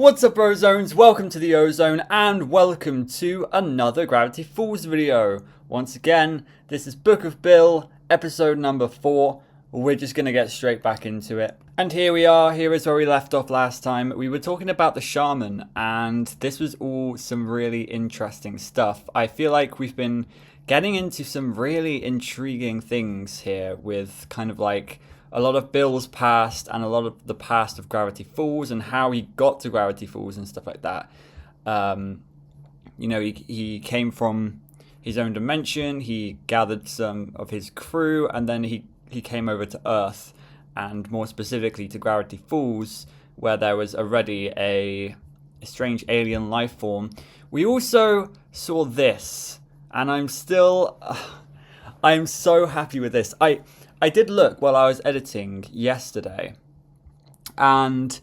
What's up, Ozones? Welcome to the Ozone and welcome to another Gravity Falls video. Once again, this is Book of Bill, episode number 4. We're just going to get straight back into it. And here we are. Here is where we left off last time. We were talking about the shaman, and this was all some really interesting stuff. I feel like we've been getting into some really intriguing things here with kind of like a lot of Bill's past and a lot of the past of Gravity Falls and how he got to Gravity Falls and stuff like that. You know, he came from his own dimension, he gathered some of his crew, and then he came over to Earth, and more specifically to Gravity Falls, where there was already a strange alien life form. We also saw this, and I'm so happy with this. I did look while I was editing yesterday, and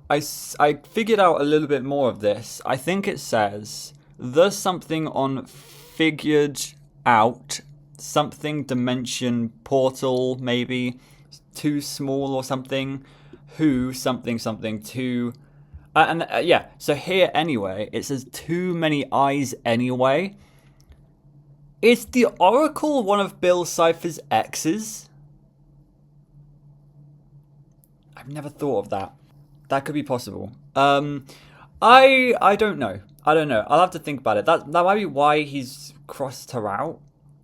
I figured out a little bit more of this. I think it says, there's something on figured out, something dimension portal, maybe, too small or something, who, something, too, yeah, so here anyway, it says too many eyes anyway. Is the Oracle one of Bill Cipher's exes? I've never thought of that. That could be possible. I don't know. I'll have to think about it. That might be why he's crossed her out,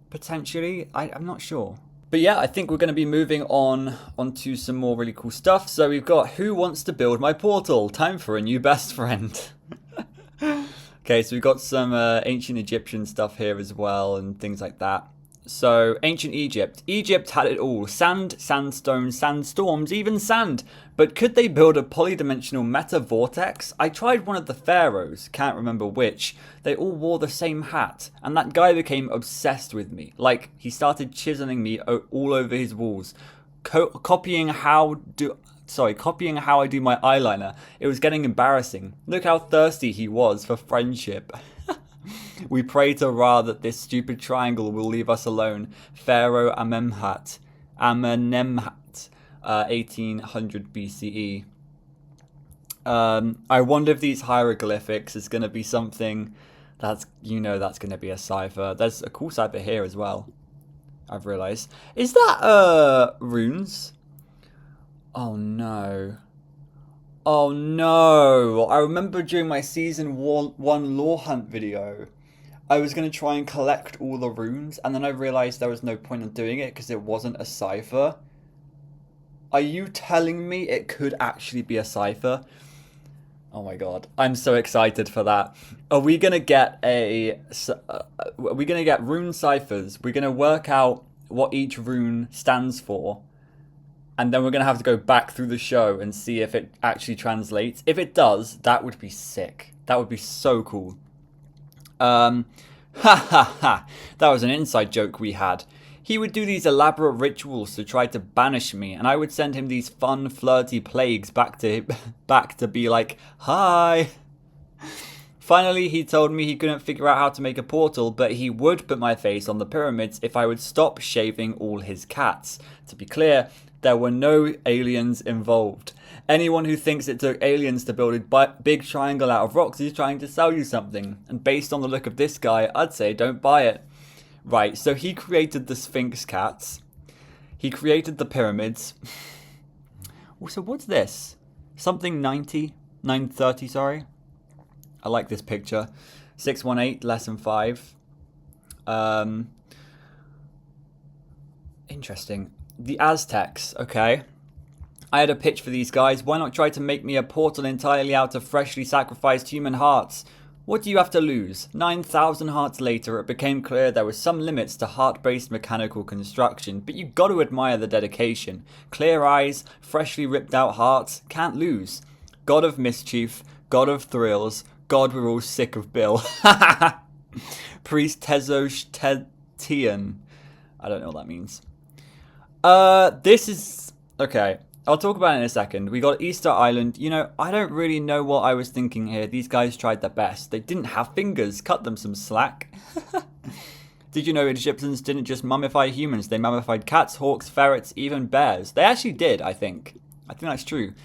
potentially. I'm not sure. But yeah, I think we're going to be moving onto some more really cool stuff. So we've got Who Wants to Build My Portal? Time for a new best friend. Okay, so we've got some ancient Egyptian stuff here as well and things like that. So, ancient Egypt. Egypt had it all. Sand, sandstone, sandstorms, even sand. But could they build a polydimensional meta-vortex? I tried one of the pharaohs, can't remember which. They all wore the same hat. And that guy became obsessed with me. Like, he started chiseling me all over his walls. Copying how I do my eyeliner. It was getting embarrassing. Look how thirsty he was for friendship. We pray to Ra that this stupid triangle will leave us alone. Pharaoh Amenemhat, 1800 BCE. I wonder if these hieroglyphics is going to be something that's going to be a cipher. There's a cool cipher here as well, I've realized. Is that runes? Oh no. Oh no. I remember during my season 1 lore hunt video, I was going to try and collect all the runes, and then I realized there was no point in doing it because it wasn't a cipher. Are you telling me it could actually be a cipher? Oh my god, I'm so excited for that. Are we going to get rune ciphers? We're going to work out what each rune stands for, and then we're going to have to go back through the show and see if it actually translates. If it does, that would be sick. That would be so cool. That was an inside joke we had. He would do these elaborate rituals to try to banish me, and I would send him these fun, flirty plagues back to be like, hi. Finally, he told me he couldn't figure out how to make a portal, but he would put my face on the pyramids if I would stop shaving all his cats. To be clear, there were no aliens involved. Anyone who thinks it took aliens to build a big triangle out of rocks is trying to sell you something. And based on the look of this guy, I'd say don't buy it. Right, so he created the Sphinx cats. He created the pyramids. Also, what's this? Something 930, sorry. I like this picture. 618, lesson 5. Interesting. The Aztecs, okay. I had a pitch for these guys. Why not try to make me a portal entirely out of freshly sacrificed human hearts? What do you have to lose? 9,000 hearts later, it became clear there were some limits to heart-based mechanical construction, but you got to admire the dedication. Clear eyes, freshly ripped out hearts, can't lose. God of mischief, God of thrills, God we're all sick of Bill. Priest Tezosh Tetian. I don't know what that means. This is... okay. I'll talk about it in a second. We got Easter Island. You know, I don't really know what I was thinking here. These guys tried their best. They didn't have fingers. Cut them some slack. Did you know Egyptians didn't just mummify humans? They mummified cats, hawks, ferrets, even bears. They actually did, I think. I think that's true.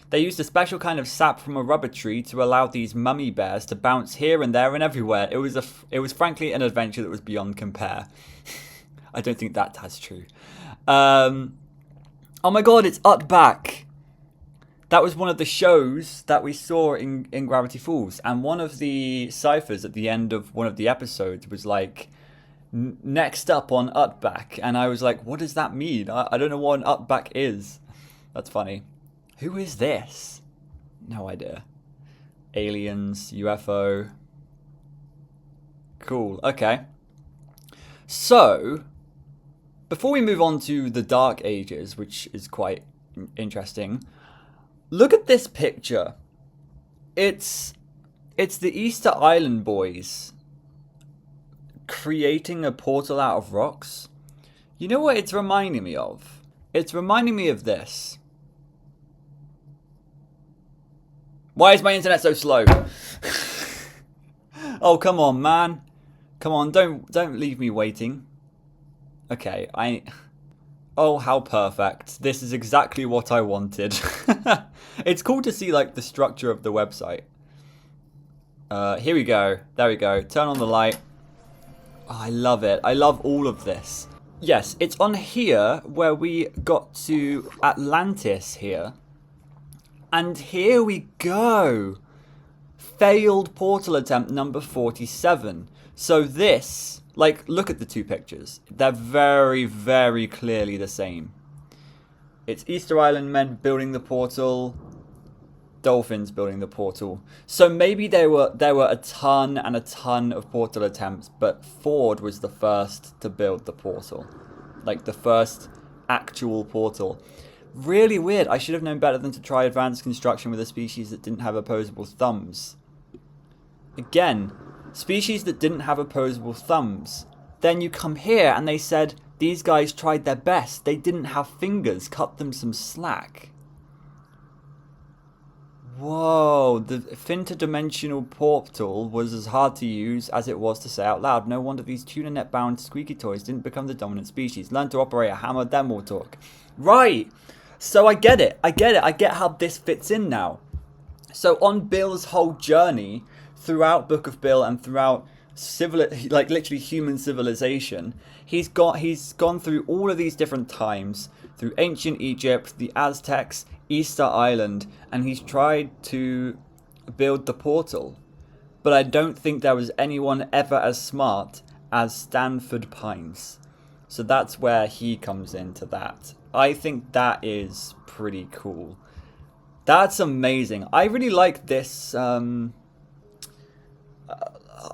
They used a special kind of sap from a rubber tree to allow these mummy bears to bounce here and there and everywhere. It was frankly an adventure that was beyond compare. I don't think that's true. Oh my god, it's Utback. That was one of the shows that we saw in Gravity Falls. And one of the ciphers at the end of one of the episodes was like, next up on Utback. And I was like, what does that mean? I don't know what an Utback is. That's funny. Who is this? No idea. Aliens, UFO. Cool, okay. So, before we move on to the Dark Ages, which is quite interesting, look at this picture. It's the Easter Island boys creating a portal out of rocks. You know what it's reminding me of? It's reminding me of this. Why is my internet so slow? Oh, come on, man. Come on, don't leave me waiting. Okay, oh, how perfect. This is exactly what I wanted. It's cool to see, like, the structure of the website. Here we go. There we go. Turn on the light. Oh, I love it. I love all of this. Yes, it's on here where we got to Atlantis here. And here we go. Failed portal attempt number 47. So this, like, look at the two pictures. They're very, very clearly the same. It's Easter Island men building the portal. Dolphins building the portal. So maybe there were a ton and a ton of portal attempts, but Ford was the first to build the portal. Like, the first actual portal. Really weird. I should have known better than to try advanced construction with a species that didn't have opposable thumbs. Again, species that didn't have opposable thumbs. Then you come here and they said, these guys tried their best. They didn't have fingers. Cut them some slack. Whoa, the interdimensional portal was as hard to use as it was to say out loud. No wonder these tuna net bound squeaky toys didn't become the dominant species. Learn to operate a hammer, then we'll talk. Right. So I get it. I get how this fits in now. So on Bill's whole journey throughout Book of Bill and throughout literally human civilization, he's gone through all of these different times, through ancient Egypt, the Aztecs, Easter Island, and he's tried to build the portal. But I don't think there was anyone ever as smart as Stanford Pines. So that's where he comes into that. I think that is pretty cool. That's amazing. I really like this. I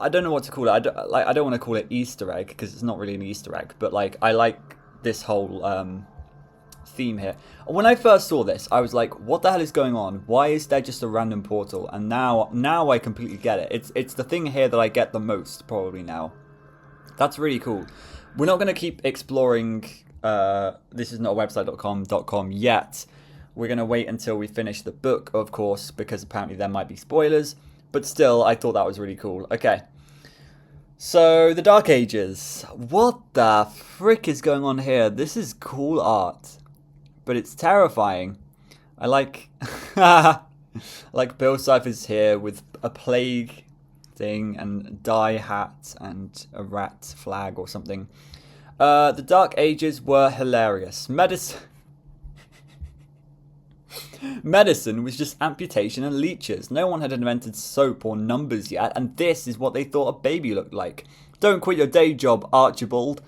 don't know what to call it. I don't want to call it Easter egg because it's not really an Easter egg. But like, I like this whole theme here. When I first saw this, I was like, "What the hell is going on? Why is there just a random portal?" And now I completely get it. It's the thing here that I get the most probably now. That's really cool. We're not going to keep exploring this is not a website.com yet. We're going to wait until we finish the book, of course, because apparently there might be spoilers. But still, I thought that was really cool. Okay. So, the Dark Ages. What the frick is going on here? This is cool art. But it's terrifying. I like... like Bill Cipher's here with a plague thing and die hat and a rat flag or something. The Dark Ages were hilarious. Medicine was just amputation and leeches. No one had invented soap or numbers yet, and this is what they thought a baby looked like. Don't quit your day job, Archibald.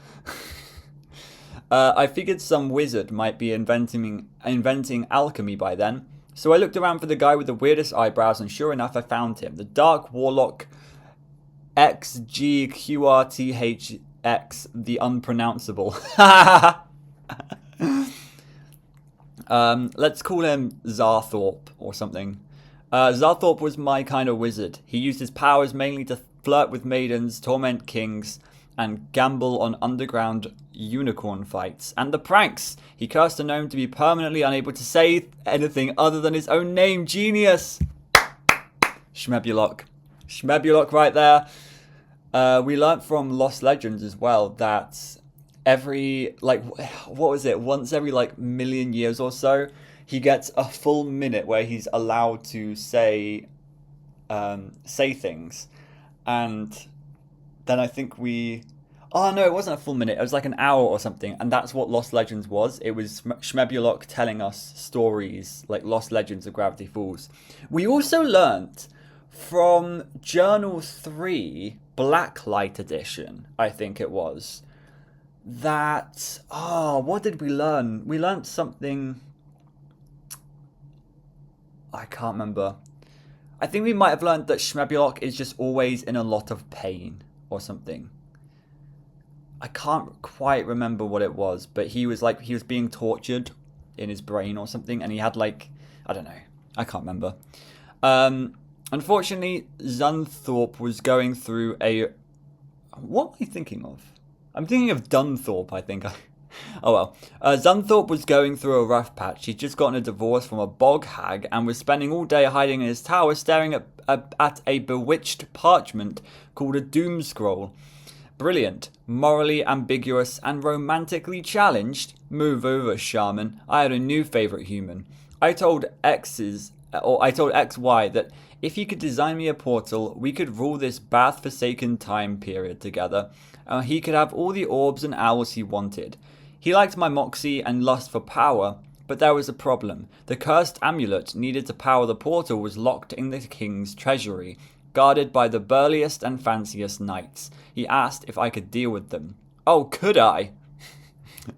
I figured some wizard might be inventing alchemy by then, so I looked around for the guy with the weirdest eyebrows, and sure enough I found him. The Dark Warlock XGQRTHX, the unpronounceable. Let's call him Zarthorpe or something. Zarthorpe was my kind of wizard. He used his powers mainly to flirt with maidens, torment kings, and gamble on underground unicorn fights. And the pranks! He cursed a gnome to be permanently unable to say anything other than his own name. Genius! Schmebulok. Schmebulok right there. We learnt from Lost Legends as well that every, like, what was it? Once every, like, million years or so, he gets a full minute where he's allowed to say things, and then I think oh no, it wasn't a full minute, it was like an hour or something, and that's what Lost Legends was. It was Shmebulok telling us stories, like Lost Legends of Gravity Falls. We also learnt from Journal 3, Blacklight Edition, I think it was, that, what did we learn? We learnt something, I can't remember. I think we might have learned that Shmebulok is just always in a lot of pain or something. I can't quite remember what it was, but he was being tortured in his brain or something, and he had like, I don't know, I can't remember. Unfortunately, Zunthorpe was going through what am I thinking of? I'm thinking of Dunthorpe, I think. Oh well. Zunthorpe was going through a rough patch. He'd just gotten a divorce from a bog hag and was spending all day hiding in his tower staring at a bewitched parchment called a doom scroll. Brilliant, morally ambiguous, and romantically challenged. Move over, shaman. I had a new favourite human. I told XY that if he could design me a portal, we could rule this bath-forsaken time period together. He could have all the orbs and owls he wanted. He liked my moxie and lust for power, but there was a problem. The cursed amulet needed to power the portal was locked in the king's treasury, guarded by the burliest and fanciest knights. He asked if I could deal with them. Oh, could I?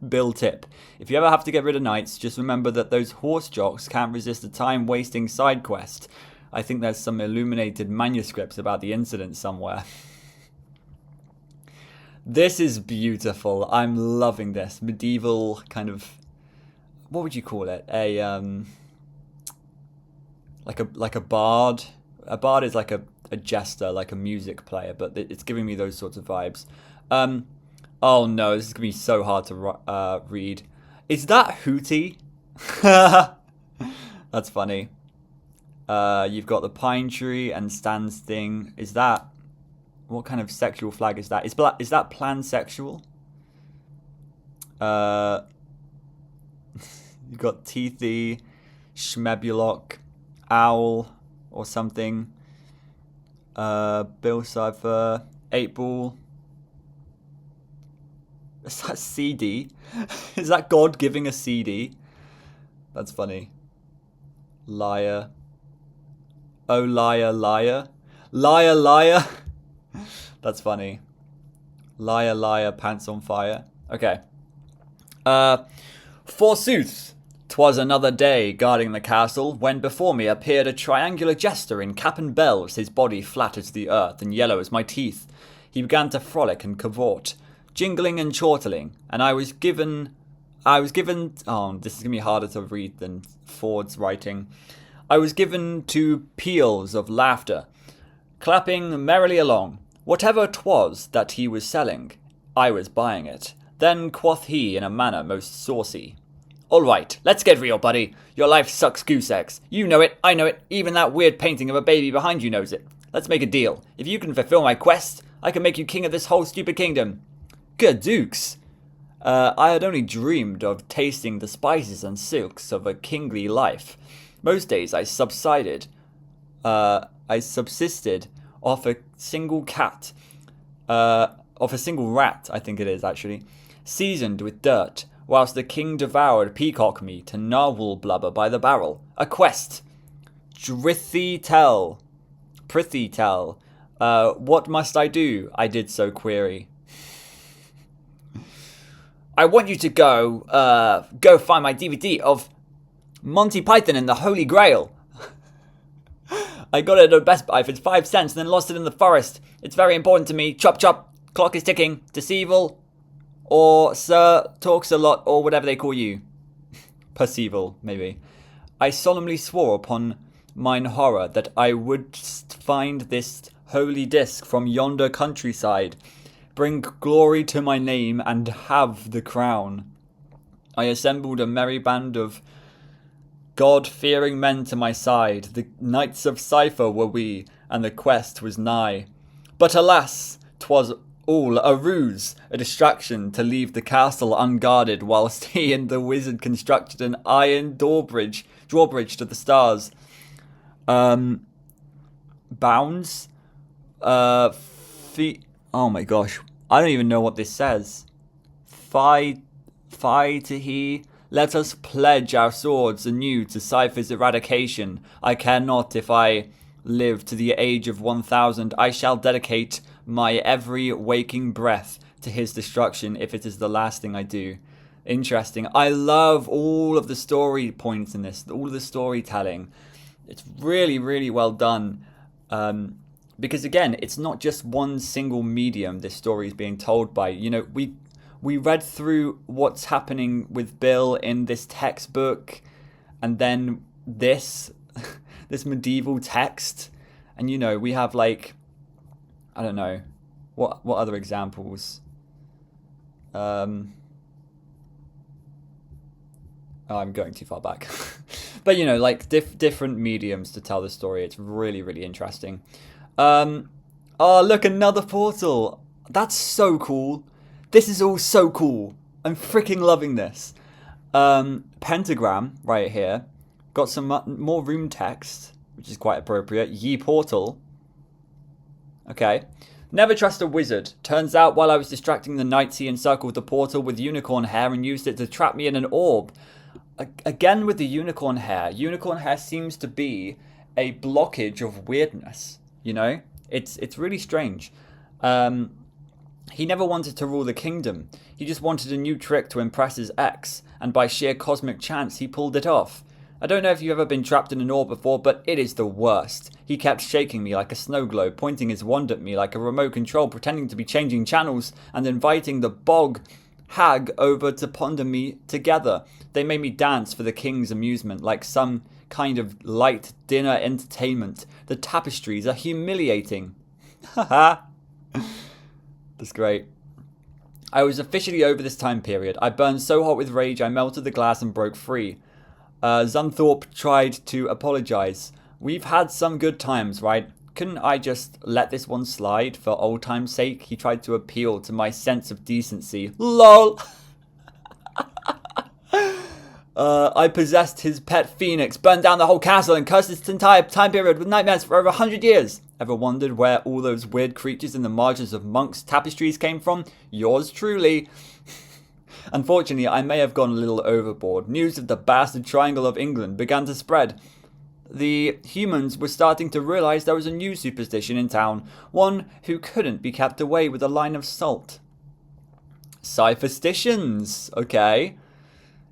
Bill tip. If you ever have to get rid of knights, just remember that those horse jocks can't resist a time-wasting side quest. I think there's some illuminated manuscripts about the incident somewhere. This is beautiful. I'm loving this. Medieval kind of, what would you call it? Like a bard. A bard is like a jester, like a music player, but it's giving me those sorts of vibes. Oh no, this is going to be so hard to read. Is that Hootie? That's funny. You've got the pine tree and Stan's thing. Is that... What kind of sexual flag is that? Is that pansexual? You've got Teethy, Shmebulok, Owl, or something. Bill Cipher, 8 Ball. Is that CD? Is that God giving a CD? That's funny. Liar. Oh, liar, liar. Liar, liar. That's funny. Liar, liar, pants on fire. Okay. Forsooth, 'twas another day guarding the castle, when before me appeared a triangular jester in cap and bells, his body flat as the earth and yellow as my teeth. He began to frolic and cavort, jingling and chortling, and I was given, oh, this is going to be harder to read than Ford's writing. I was given to peals of laughter, clapping merrily along. Whatever 'twas that he was selling, I was buying it. Then quoth he in a manner most saucy, "All right, let's get real, buddy. Your life sucks goose eggs. You know it, I know it, even that weird painting of a baby behind you knows it. Let's make a deal. If you can fulfill my quest, I can make you king of this whole stupid kingdom." Good dukes! I had only dreamed of tasting the spices and silks of a kingly life. Most days I subsisted off a single rat, I think it is actually, seasoned with dirt, whilst the king devoured peacock meat and narwhal blubber by the barrel. A quest. Prithee tell, what must I do? I did so query. I want you to go find my DVD of Monty Python and the Holy Grail. I got it at Best Buy for 5 cents and then lost it in the forest. It's very important to me. Chop chop. Clock is ticking. Deceival. Or sir talks a lot, or whatever they call you. Perceival, maybe. I solemnly swore upon mine horror that I would find this holy disc from yonder countryside, bring glory to my name, and have the crown. I assembled a merry band of God-fearing men to my side. The knights of cipher were we, and the quest was nigh. But alas, 'twas all a ruse, a distraction to leave the castle unguarded whilst he and the wizard constructed an iron drawbridge to the stars. Bounds? Oh my gosh. I don't even know what this says. Fi to he. Let us pledge our swords anew to Cypher's eradication. I care not if I live to the age of 1000. I shall dedicate my every waking breath to his destruction if it is the last thing I do. Interesting. I love all of the story points in this, all of the storytelling. It's really, really well done. Because again, it's not just one single medium this story is being told by. You know, we read through what's happening with Bill in this textbook, and then this medieval text, and you know, we have like, I don't know, what other examples? I'm going too far back. But you know, like different mediums to tell the story. It's really, really interesting. Oh, look, another portal. That's so cool. This is all so cool. I'm freaking loving this. Pentagram right here. Got some more room text, which is quite appropriate. Ye portal. Okay. Never trust a wizard. Turns out while I was distracting the knights, he encircled the portal with unicorn hair and used it to trap me in an orb. Again with the unicorn hair. Unicorn hair seems to be a blockage of weirdness. You know? It's really strange. He never wanted to rule the kingdom. He just wanted a new trick to impress his ex, and by sheer cosmic chance, he pulled it off. I don't know if you've ever been trapped in an orb before, but it is the worst. He kept shaking me like a snow globe, pointing his wand at me like a remote control, pretending to be changing channels, and inviting the bog hag over to ponder me together. They made me dance for the king's amusement, like some kind of light dinner entertainment. The tapestries are humiliating. Haha. That's great. I was officially over this time period. I burned so hot with rage, I melted the glass and broke free. Zunthorpe tried to apologize. We've had some good times, right? Couldn't I just let this one slide for old time's sake? He tried to appeal to my sense of decency. LOL! I possessed his pet phoenix, burned down the whole castle, and cursed this entire time period with nightmares for over 100 years. Ever wondered where all those weird creatures in the margins of monks' tapestries came from? Yours truly. Unfortunately, I may have gone a little overboard. News of the bastard triangle of England began to spread. The humans were starting to realize there was a new superstition in town, one who couldn't be kept away with a line of salt. Cypherstitions. Okay.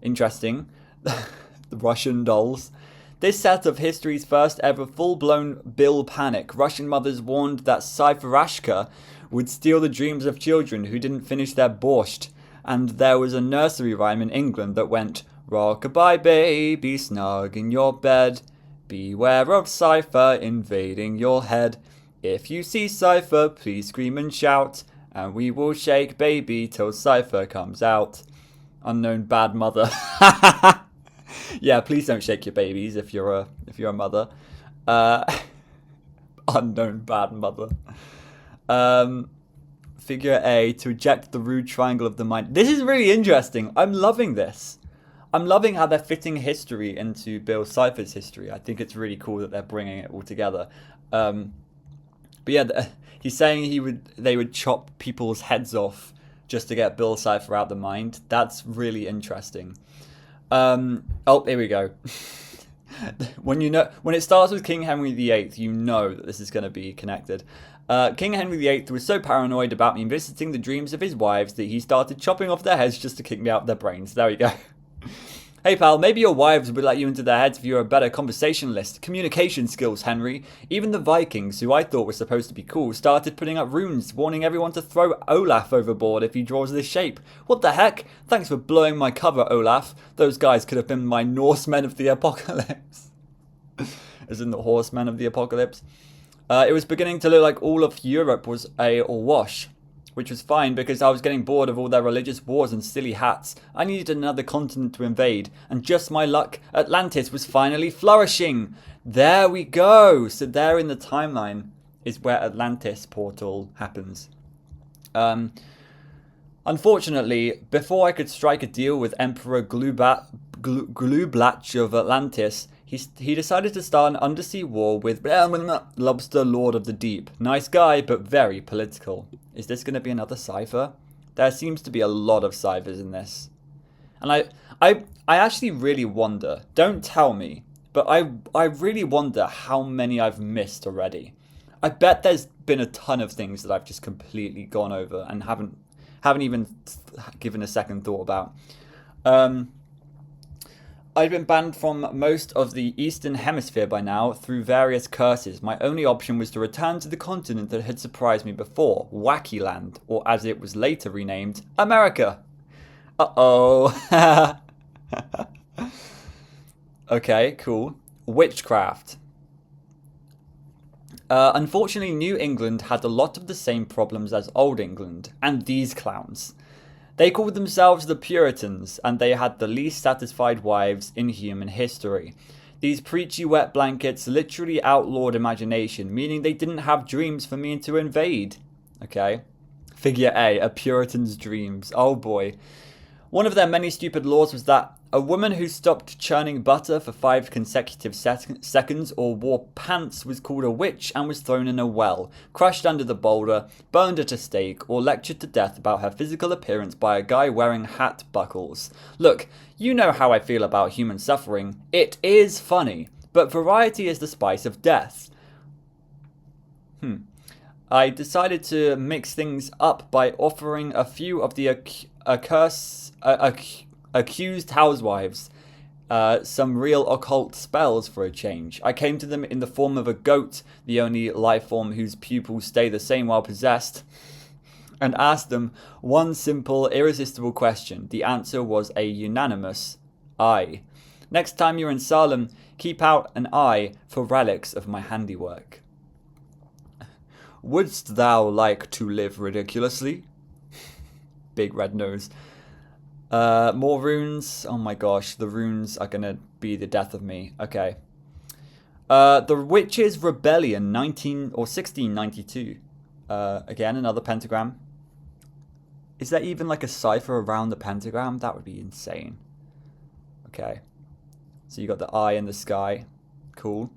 Interesting. The Russian dolls. This set of history's first ever full-blown Bill panic. Russian mothers warned that Cypherashka would steal the dreams of children who didn't finish their borscht. And there was a nursery rhyme in England that went, "Rock-a-bye baby, snug in your bed. Beware of Cypher invading your head. If you see Cypher, please scream and shout, and we will shake baby till Cypher comes out." Unknown bad mother. Yeah, please don't shake your babies if you're a mother. Unknown bad mother. Figure A, to eject the rude triangle of the mind. This is really interesting. I'm loving this. I'm loving how they're fitting history into Bill Cipher's history. I think it's really cool that they're bringing it all together. But yeah, he's saying they would chop people's heads off just to get Bill Cipher out the mind. That's really interesting. Oh, here we go. When it starts with King Henry VIII, you know that this is going to be connected. King Henry VIII was so paranoid about me visiting the dreams of his wives that he started chopping off their heads just to kick me out of their brains. There we go. Hey pal, maybe your wives would let you into their heads if you were a better conversationalist. Communication skills, Henry. Even the Vikings, who I thought were supposed to be cool, started putting up runes warning everyone to throw Olaf overboard if he draws this shape. What the heck? Thanks for blowing my cover, Olaf. Those guys could have been my Norsemen of the apocalypse. As in the horsemen of the apocalypse. It was beginning to look like all of Europe was a wash, which was fine because I was getting bored of all their religious wars and silly hats. I needed another continent to invade, and just my luck, Atlantis was finally flourishing. There we go. So there in the timeline is where Atlantis portal happens. Unfortunately, before I could strike a deal with Emperor Glublatch of Atlantis, he decided to start an undersea war with Lobster Lord of the Deep. Nice guy, but very political. Is this going to be another cipher? There seems to be a lot of ciphers in this. And I actually really wonder, don't tell me, but I really wonder how many I've missed already. I bet there's been a ton of things that I've just completely gone over and haven't even given a second thought about. I've been banned from most of the Eastern Hemisphere by now through various curses. My only option was to return to the continent that had surprised me before, Wacky Land, or as it was later renamed, America. Uh-oh. Okay, cool. Witchcraft. Unfortunately, New England had a lot of the same problems as Old England, and these clowns. They called themselves the Puritans, and they had the least satisfied wives in human history. These preachy wet blankets literally outlawed imagination, meaning they didn't have dreams for me to invade. Okay. Figure A Puritan's dreams. Oh boy. One of their many stupid laws was that a woman who stopped churning butter for 5 consecutive seconds or wore pants was called a witch and was thrown in a well, crushed under the boulder, burned at a stake, or lectured to death about her physical appearance by a guy wearing hat buckles. Look, you know how I feel about human suffering. It is funny, but variety is the spice of death. I decided to mix things up by offering a few of the accused housewives some real occult spells for a change. I came to them in the form of a goat, the only life form whose pupils stay the same while possessed, and asked them one simple, irresistible question. The answer was a unanimous aye. Next time you're in Salem, keep out an eye for relics of my handiwork. Wouldst thou like to live ridiculously? Big red nose. More runes. Oh my gosh, the runes are gonna be the death of me. Okay. The Witches' Rebellion, 1692. Again, another pentagram. Is there even like a cipher around the pentagram? That would be insane. Okay. So you got the eye in the sky. Cool.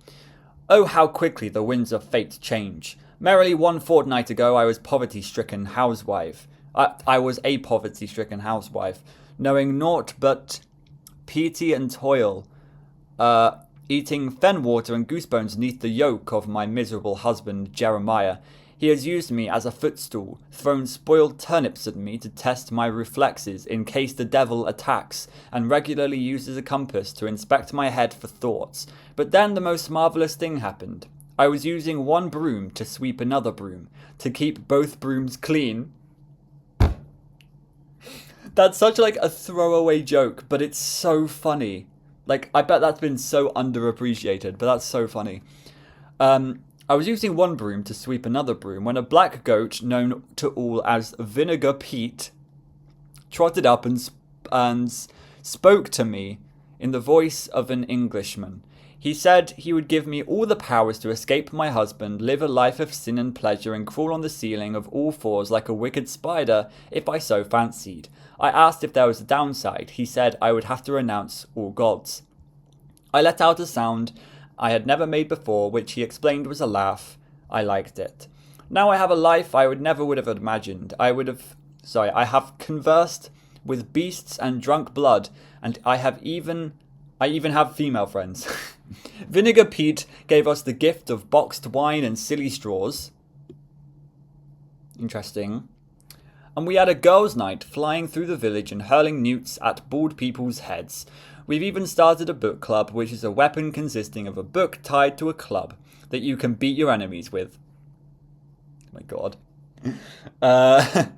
Oh, how quickly the winds of fate change. Merrily one fortnight ago, I was poverty-stricken housewife. I was a poverty-stricken housewife, knowing naught but piety and toil, eating fen water and goosebones neath the yoke of my miserable husband, Jeremiah. He has used me as a footstool, thrown spoiled turnips at me to test my reflexes in case the devil attacks, and regularly uses a compass to inspect my head for thoughts. But then the most marvellous thing happened. I was using one broom to sweep another broom, to keep both brooms clean. That's such like a throwaway joke, but it's so funny. Like, I bet that's been so underappreciated, but that's so funny. I was using one broom to sweep another broom when a black goat, known to all as Vinegar Pete, trotted up and spoke to me in the voice of an Englishman. He said he would give me all the powers to escape my husband, live a life of sin and pleasure, and crawl on the ceiling of all fours like a wicked spider if I so fancied. I asked if there was a downside. He said I would have to renounce all gods. I let out a sound I had never made before, which he explained was a laugh. I liked it. Now I have a life I never would have imagined. I have conversed with beasts and drunk blood, and I even have female friends. Vinegar Pete gave us the gift of boxed wine and silly straws. Interesting. And we had a girls' night, flying through the village and hurling newts at bald people's heads. We've even started a book club, which is a weapon consisting of a book tied to a club that you can beat your enemies with. Oh my god. I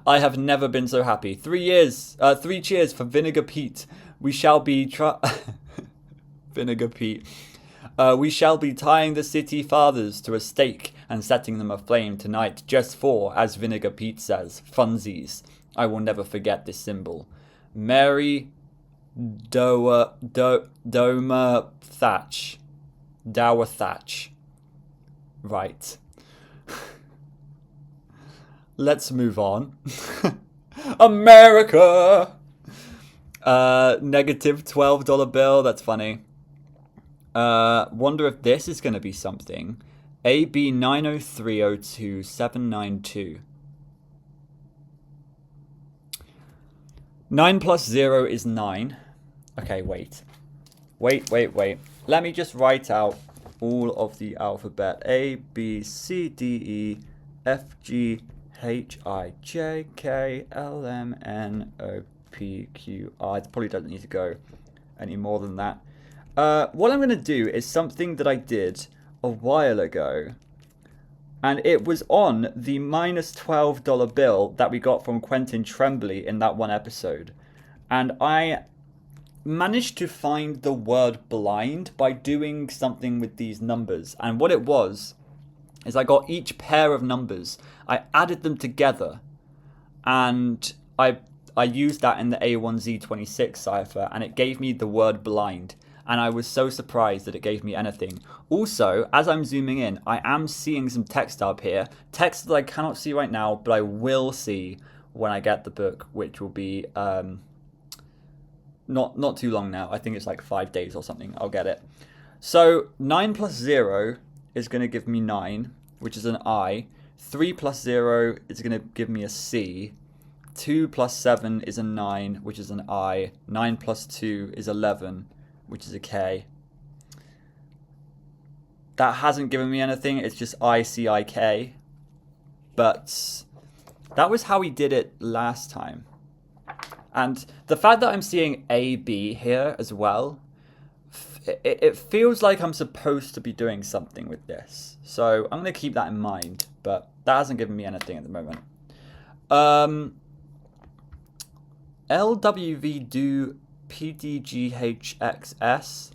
have never been so happy. 3 cheers for Vinegar Pete. We shall be Vinegar Pete. We shall be tying the city fathers to a stake and setting them aflame tonight, just for, as Vinegar Pete says, funsies. I will never forget this symbol. Mary Dower Thatch. Right. Let's move on. America! Negative $12 bill. That's funny. Wonder if this is going to be something. AB 90302 9 plus 0 is 9. Okay, wait. Let me just write out all of the alphabet. A, B, C, D, E, F, G, H, I, J, K, L, M, N, O, P, Q, R. It probably doesn't need to go any more than that. What I'm going to do is something that I did a while ago. And it was on the minus $12 bill that we got from Quentin Tremblay in that one episode. And I managed to find the word blind by doing something with these numbers. And what it was is I got each pair of numbers, I added them together, and I used that in the A1Z26 cipher, and it gave me the word blind. And I was so surprised that it gave me anything. Also, as I'm zooming in, I am seeing some text up here. Text that I cannot see right now, but I will see when I get the book, which will be not too long now. I think it's like 5 days or something. I'll get it. So 9 plus 0 is going to give me 9, which is an I. 3 plus 0 is going to give me a C. 2 plus 7 is a 9, which is an I. 9 plus 2 is 11. Which is a K. That hasn't given me anything. It's just ICIK. But that was how he did it last time. And the fact that I'm seeing AB here as well, it feels like I'm supposed to be doing something with this. So I'm going to keep that in mind. But that hasn't given me anything at the moment. LWV do PDGHXS.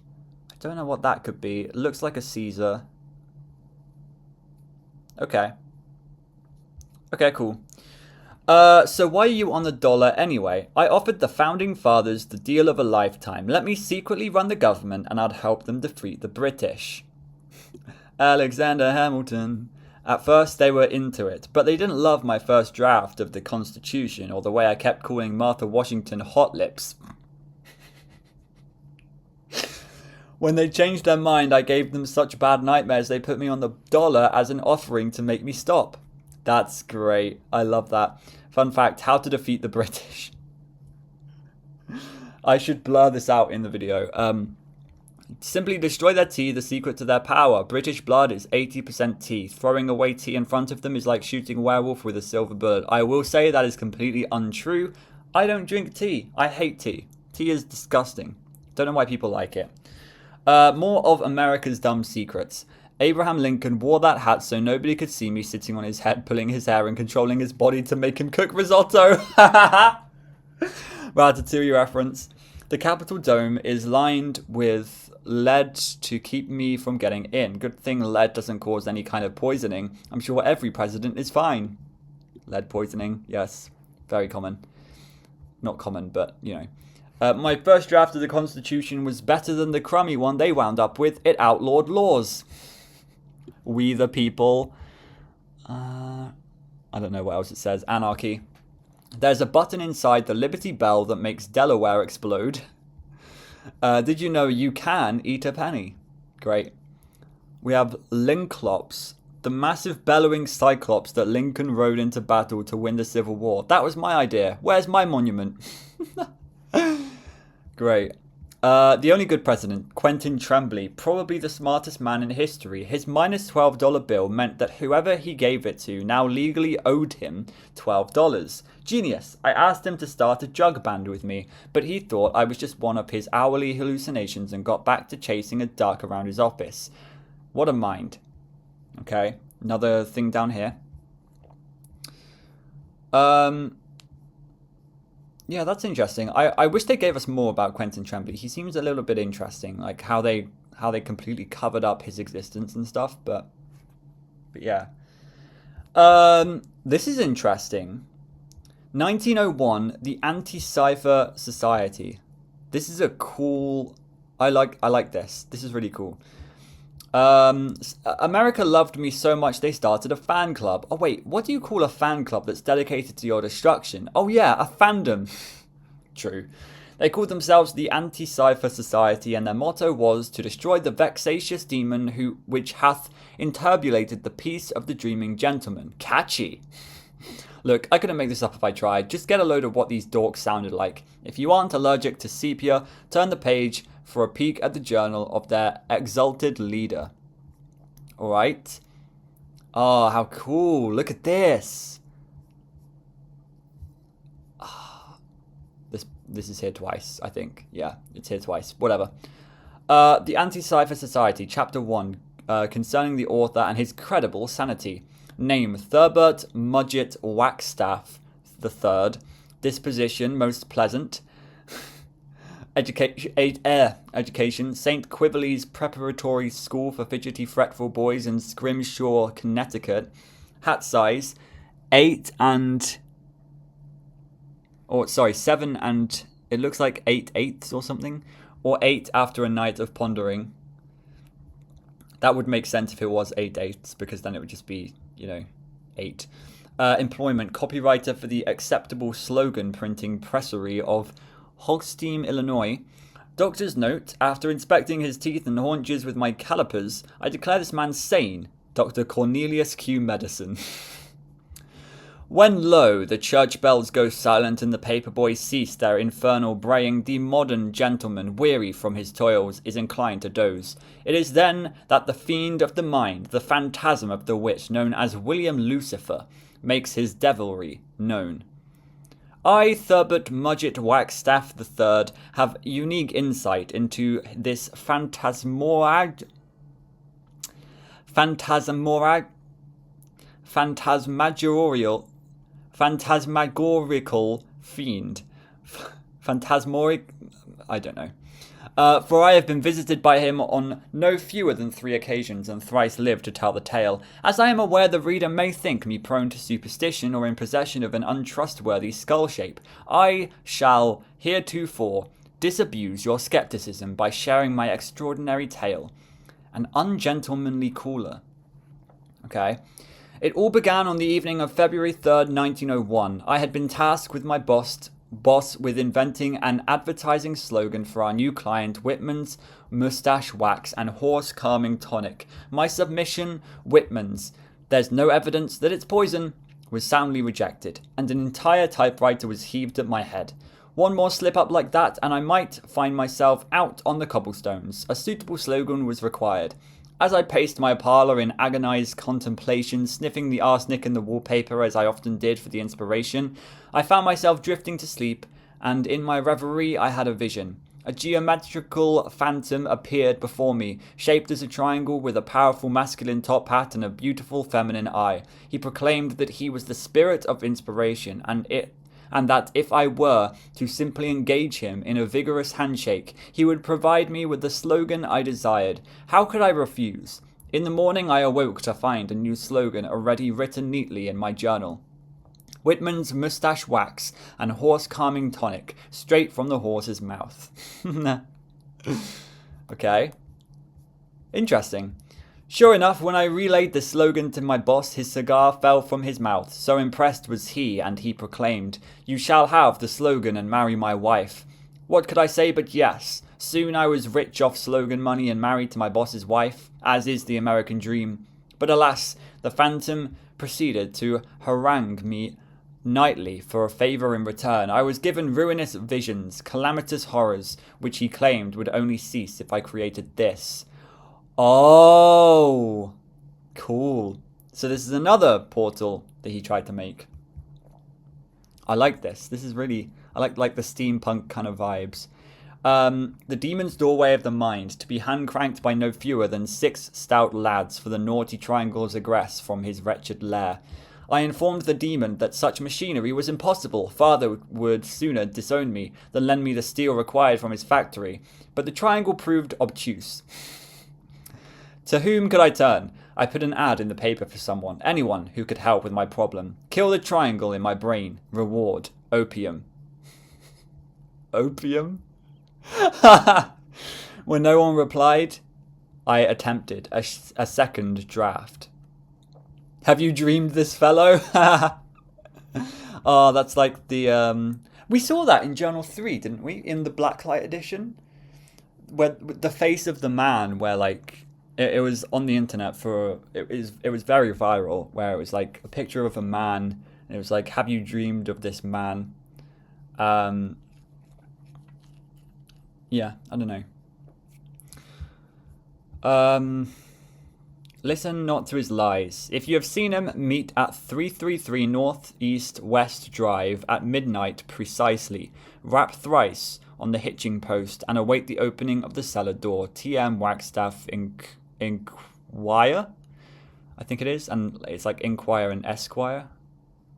I don't know what that could be. It looks like a Caesar. Okay. Okay, cool. So why are you on the dollar anyway? I offered the founding fathers the deal of a lifetime. Let me secretly run the government and I'd help them defeat the British. Alexander Hamilton. At first they were into it, but they didn't love my first draft of the Constitution or the way I kept calling Martha Washington hot lips. When they changed their mind, I gave them such bad nightmares they put me on the dollar as an offering to make me stop. That's great. I love that. Fun fact, how to defeat the British. I should blur this out in the video. Simply destroy their tea, the secret to their power. British blood is 80% tea. Throwing away tea in front of them is like shooting a werewolf with a silver bullet. I will say that is completely untrue. I don't drink tea. I hate tea. Tea is disgusting. Don't know why people like it. More of America's dumb secrets. Abraham Lincoln wore that hat so nobody could see me sitting on his head, pulling his hair and controlling his body to make him cook risotto. Ratatouille reference. The Capitol dome is lined with lead to keep me from getting in. Good thing lead doesn't cause any kind of poisoning. I'm sure every president is fine. Lead poisoning, yes. Very common. Not common, but, you know. My first draft of the Constitution was better than the crummy one they wound up with. It outlawed laws. We the people. I don't know what else it says. Anarchy. There's a button inside the Liberty Bell that makes Delaware explode. Did you know you can eat a penny? Great. We have Lynclops, the massive bellowing cyclops that Lincoln rode into battle to win the Civil War. That was my idea. Where's my monument? Great. The only good president, Quentin Tremblay, probably the smartest man in history. His minus $12 bill meant that whoever he gave it to now legally owed him $12. Genius. I asked him to start a jug band with me, but he thought I was just one of his hourly hallucinations and got back to chasing a duck around his office. What a mind. Okay, another thing down here. Yeah, that's interesting. I wish they gave us more about Quentin Tremblay. He seems a little bit interesting, like how they completely covered up his existence and stuff. But yeah, this is interesting. 1901, the Anti-Cipher Society. This is a cool. I like this. This is really cool. America loved me so much they started a fan club. Oh wait, what do you call a fan club that's dedicated to your destruction? Oh yeah, a fandom. True. They called themselves the Anti-Cipher Society, and their motto was to destroy the vexatious demon which hath enturbulated the peace of the dreaming gentleman. Catchy. Look, I couldn't make this up if I tried. Just get a load of what these dorks sounded like. If you aren't allergic to sepia, turn the page for a peek at the journal of their exalted leader. Alright. Oh, how cool. Look at this. This is here twice, I think. Yeah, it's here twice. Whatever. The Anti-Cipher Society, Chapter 1, concerning the author and his credible sanity. Name, Thurbert Mudgett Wagstaff III. Disposition, most pleasant. Education, St. Quiverley's Preparatory School for Fidgety Fretful Boys in Scrimshaw, Connecticut. Hat size, 7 and it looks like 8/8 or something, or 8 after a night of pondering. That would make sense if it was 8/8, because then it would just be, 8. Employment, copywriter for the acceptable slogan printing pressery of Holstein, Illinois. Doctor's note, after inspecting his teeth and haunches with my calipers, I declare this man sane. Dr. Cornelius Q. Medicine. When lo, the church bells go silent and the paper boys cease their infernal braying, the modern gentleman, weary from his toils, is inclined to doze. It is then that the fiend of the mind, the phantasm of the wit, known as William Lucifer, makes his devilry known. I, Thurbert Mudgett Wagstaff III, have unique insight into this phantasmagorical fiend. I don't know. For I have been visited by him on no fewer than 3 occasions, and thrice lived to tell the tale. As I am aware the reader may think me prone to superstition or in possession of an untrustworthy skull shape, I shall heretofore disabuse your skepticism by sharing my extraordinary tale. An ungentlemanly caller. Okay. It all began on the evening of February 3rd, 1901. I had been tasked with my boss with inventing an advertising slogan for our new client, Whitman's Mustache Wax and Horse Calming Tonic. My submission, Whitman's, there's no evidence that it's poison, was soundly rejected, and an entire typewriter was heaved at my head. One more slip-up like that, and I might find myself out on the cobblestones. A suitable slogan was required. As I paced my parlour in agonised contemplation, sniffing the arsenic in the wallpaper as I often did for the inspiration, I found myself drifting to sleep, and in my reverie I had a vision. A geometrical phantom appeared before me, shaped as a triangle with a powerful masculine top hat and a beautiful feminine eye. He proclaimed that he was the spirit of inspiration, and that if I were to simply engage him in a vigorous handshake, he would provide me with the slogan I desired. How could I refuse? In the morning I awoke to find a new slogan already written neatly in my journal. Whitman's Mustache Wax and Horse Calming Tonic, straight from the horse's mouth. Okay. Interesting. Sure enough, when I relayed the slogan to my boss, his cigar fell from his mouth. So impressed was he, and he proclaimed, "You shall have the slogan and marry my wife." What could I say but yes? Soon I was rich off slogan money and married to my boss's wife, as is the American dream. But alas, the phantom proceeded to harangue me nightly for a favour in return. I was given ruinous visions, calamitous horrors, which he claimed would only cease if I created this. Oh, cool. So this is another portal that he tried to make. I like this. This is really, I like the steampunk kind of vibes. The demon's doorway of the mind, to be hand-cranked by no fewer than 6 stout lads for the naughty triangle's egress from his wretched lair. I informed the demon that such machinery was impossible. Father would sooner disown me than lend me the steel required from his factory. But the triangle proved obtuse. To whom could I turn? I put an ad in the paper for someone, anyone who could help with my problem. Kill the triangle in my brain. Reward. Opium. Opium? When no one replied, I attempted a second draft. Have you dreamed this, fellow? Oh, that's like the... We saw that in Journal 3, didn't we? In the Blacklight edition? Where the face of the man, where like... It was on the internet for... It was very viral, where it was like a picture of a man, and it was like, have you dreamed of this man? Yeah, I don't know. Listen not to his lies. If you have seen him, meet at 333 North East West Drive at midnight precisely. Rap thrice on the hitching post and await the opening of the cellar door. TM Wagstaff Inquire, I think it is, and it's like Inquire and Esquire.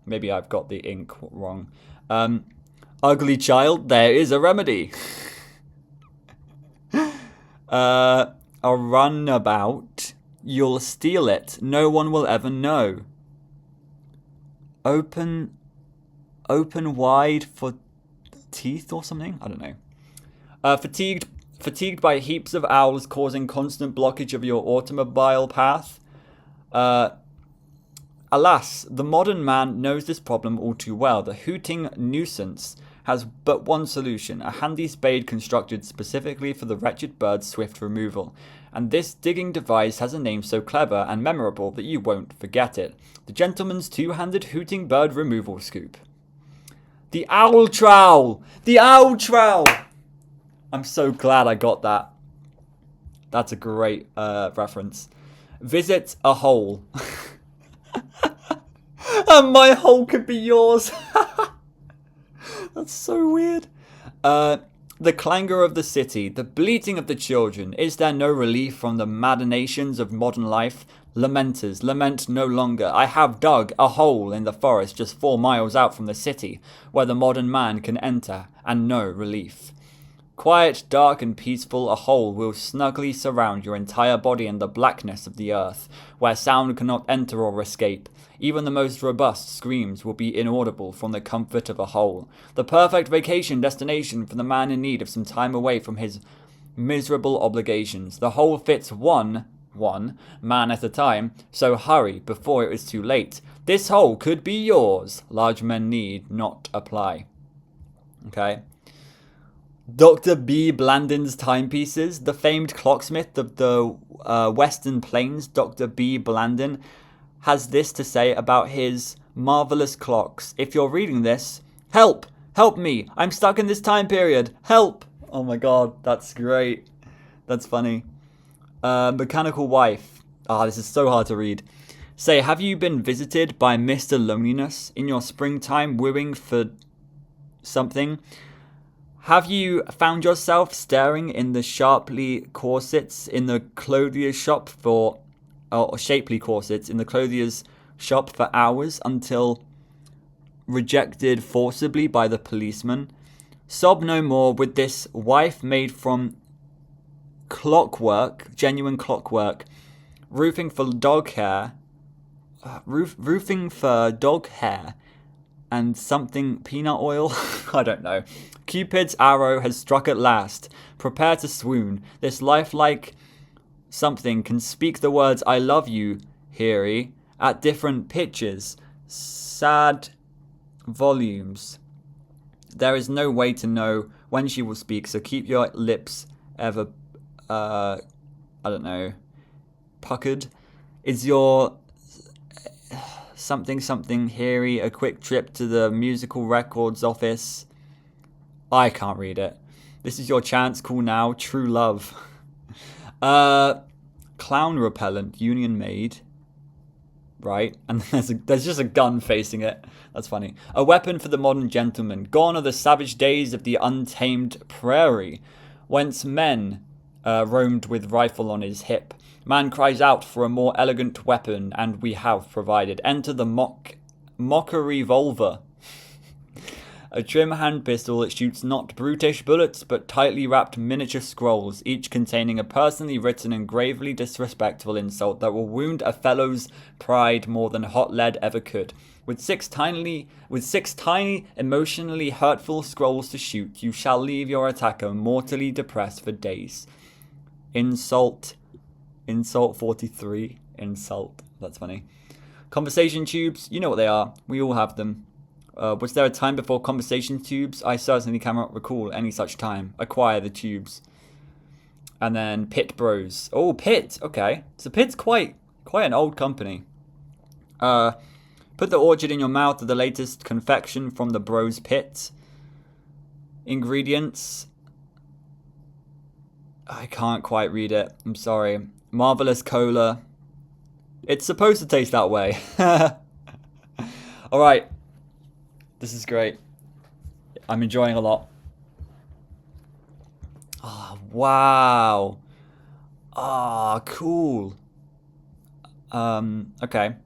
Maybe I've got the ink wrong. Ugly child, there is a remedy. A runabout. You'll steal it. No one will ever know. Open wide for teeth or something? I don't know. Fatigued by heaps of owls causing constant blockage of your automobile path. Alas, the modern man knows this problem all too well. The hooting nuisance has but one solution, a handy spade constructed specifically for the wretched bird's swift removal. And this digging device has a name so clever and memorable that you won't forget it. The gentleman's two-handed hooting bird removal scoop. The owl trowel! The owl trowel! I'm so glad I got that. That's a great reference. Visit a hole. And my hole could be yours. That's so weird. The clangor of the city, the bleating of the children. Is there no relief from the machinations of modern life? Lamenters, lament no longer. I have dug a hole in the forest just 4 miles out from the city, where the modern man can enter, and no relief. Quiet, dark, and peaceful, a hole will snugly surround your entire body in the blackness of the earth, where sound cannot enter or escape. Even the most robust screams will be inaudible from the comfort of a hole. The perfect vacation destination for the man in need of some time away from his miserable obligations. The hole fits one man at a time, so hurry before it is too late. This hole could be yours. Large men need not apply. Okay. Dr. B. Blandin's timepieces. The famed clocksmith of the Western Plains, Dr. B. Blandin, has this to say about his marvelous clocks. If you're reading this, help! Help me! I'm stuck in this time period! Help! Oh my god, that's great. That's funny. Mechanical wife. This is so hard to read. Say, have you been visited by Mr. Loneliness in your springtime wooing for something? Have you found yourself staring in the sharply corsets in the clothier's shop for... or shapely corsets in the clothier's shop for hours until rejected forcibly by the policeman? Sob no more with this wife made from clockwork, genuine clockwork, roofing for dog hair, and something peanut oil. I don't know. Cupid's arrow has struck at last. Prepare to swoon. This lifelike something can speak the words I love you, Heary, at different pitches, sad volumes. There is no way to know when she will speak, so keep your lips ever, puckered. Is your something Heary a quick trip to the musical records office? I can't read it. This is your chance, call now, true love. Clown repellent, Union made. Right, and there's just a gun facing it. That's funny. A weapon for the modern gentleman. Gone are the savage days of the untamed prairie, whence men roamed with rifle on his hip. Man cries out for a more elegant weapon, and we have provided. Enter the mockery revolver. A trim hand pistol that shoots not brutish bullets, but tightly wrapped miniature scrolls, each containing a personally written and gravely disrespectful insult that will wound a fellow's pride more than hot lead ever could. With six tiny, emotionally hurtful scrolls to shoot, you shall leave your attacker mortally depressed for days. Insult Insult 43. Insult. That's funny. Conversation tubes. You know what they are. We all have them. Was there a time before conversation tubes? I certainly cannot recall any such time. Acquire the tubes. And then Pit Bros. Oh, Pit. Okay. So Pit's quite an old company. Put the orchard in your mouth of the latest confection from the Bros Pit. Ingredients. I can't quite read it. I'm sorry. Marvelous cola. It's supposed to taste that way. Alright. This is great. I'm enjoying a lot. Oh, wow. Ah, cool. Okay.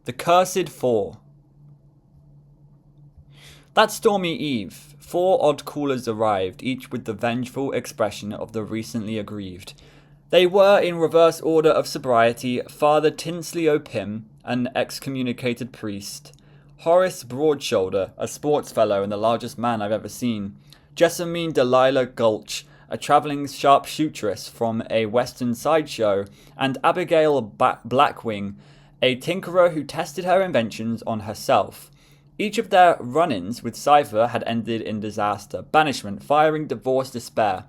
The Cursed Four. That stormy eve, 4 odd callers arrived, each with the vengeful expression of the recently aggrieved. They were, in reverse order of sobriety, Father Tinsley O'Pim, an excommunicated priest; Horace Broadshoulder, a sports fellow and the largest man I've ever seen; Jessamine Delilah Gulch, a travelling sharpshooteress from a western sideshow; and Abigail Blackwing, a tinkerer who tested her inventions on herself. Each of their run-ins with Cypher had ended in disaster, banishment, firing, divorce, despair.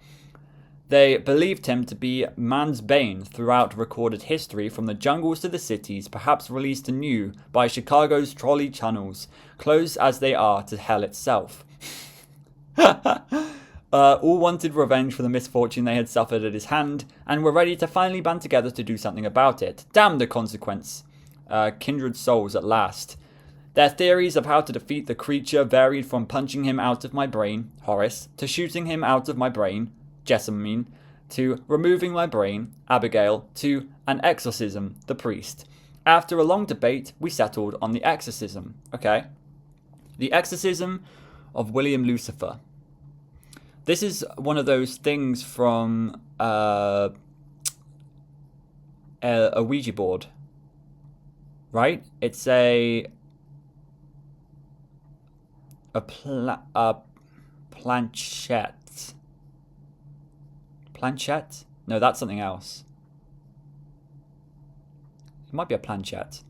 They believed him to be man's bane throughout recorded history, from the jungles to the cities, perhaps released anew by Chicago's trolley tunnels, close as they are to hell itself. All wanted revenge for the misfortune they had suffered at his hand, and were ready to finally band together to do something about it. Damn the consequence. Kindred souls at last. Their theories of how to defeat the creature varied from punching him out of my brain, Horace, to shooting him out of my brain, Jessamine, to removing my brain, Abigail, to an exorcism, the priest. After a long debate, we settled on the exorcism. Okay. The exorcism of William Lucifer. This is one of those things from a Ouija board. Right? It's a planchette. Planchette? No, that's something else. It might be a planchette.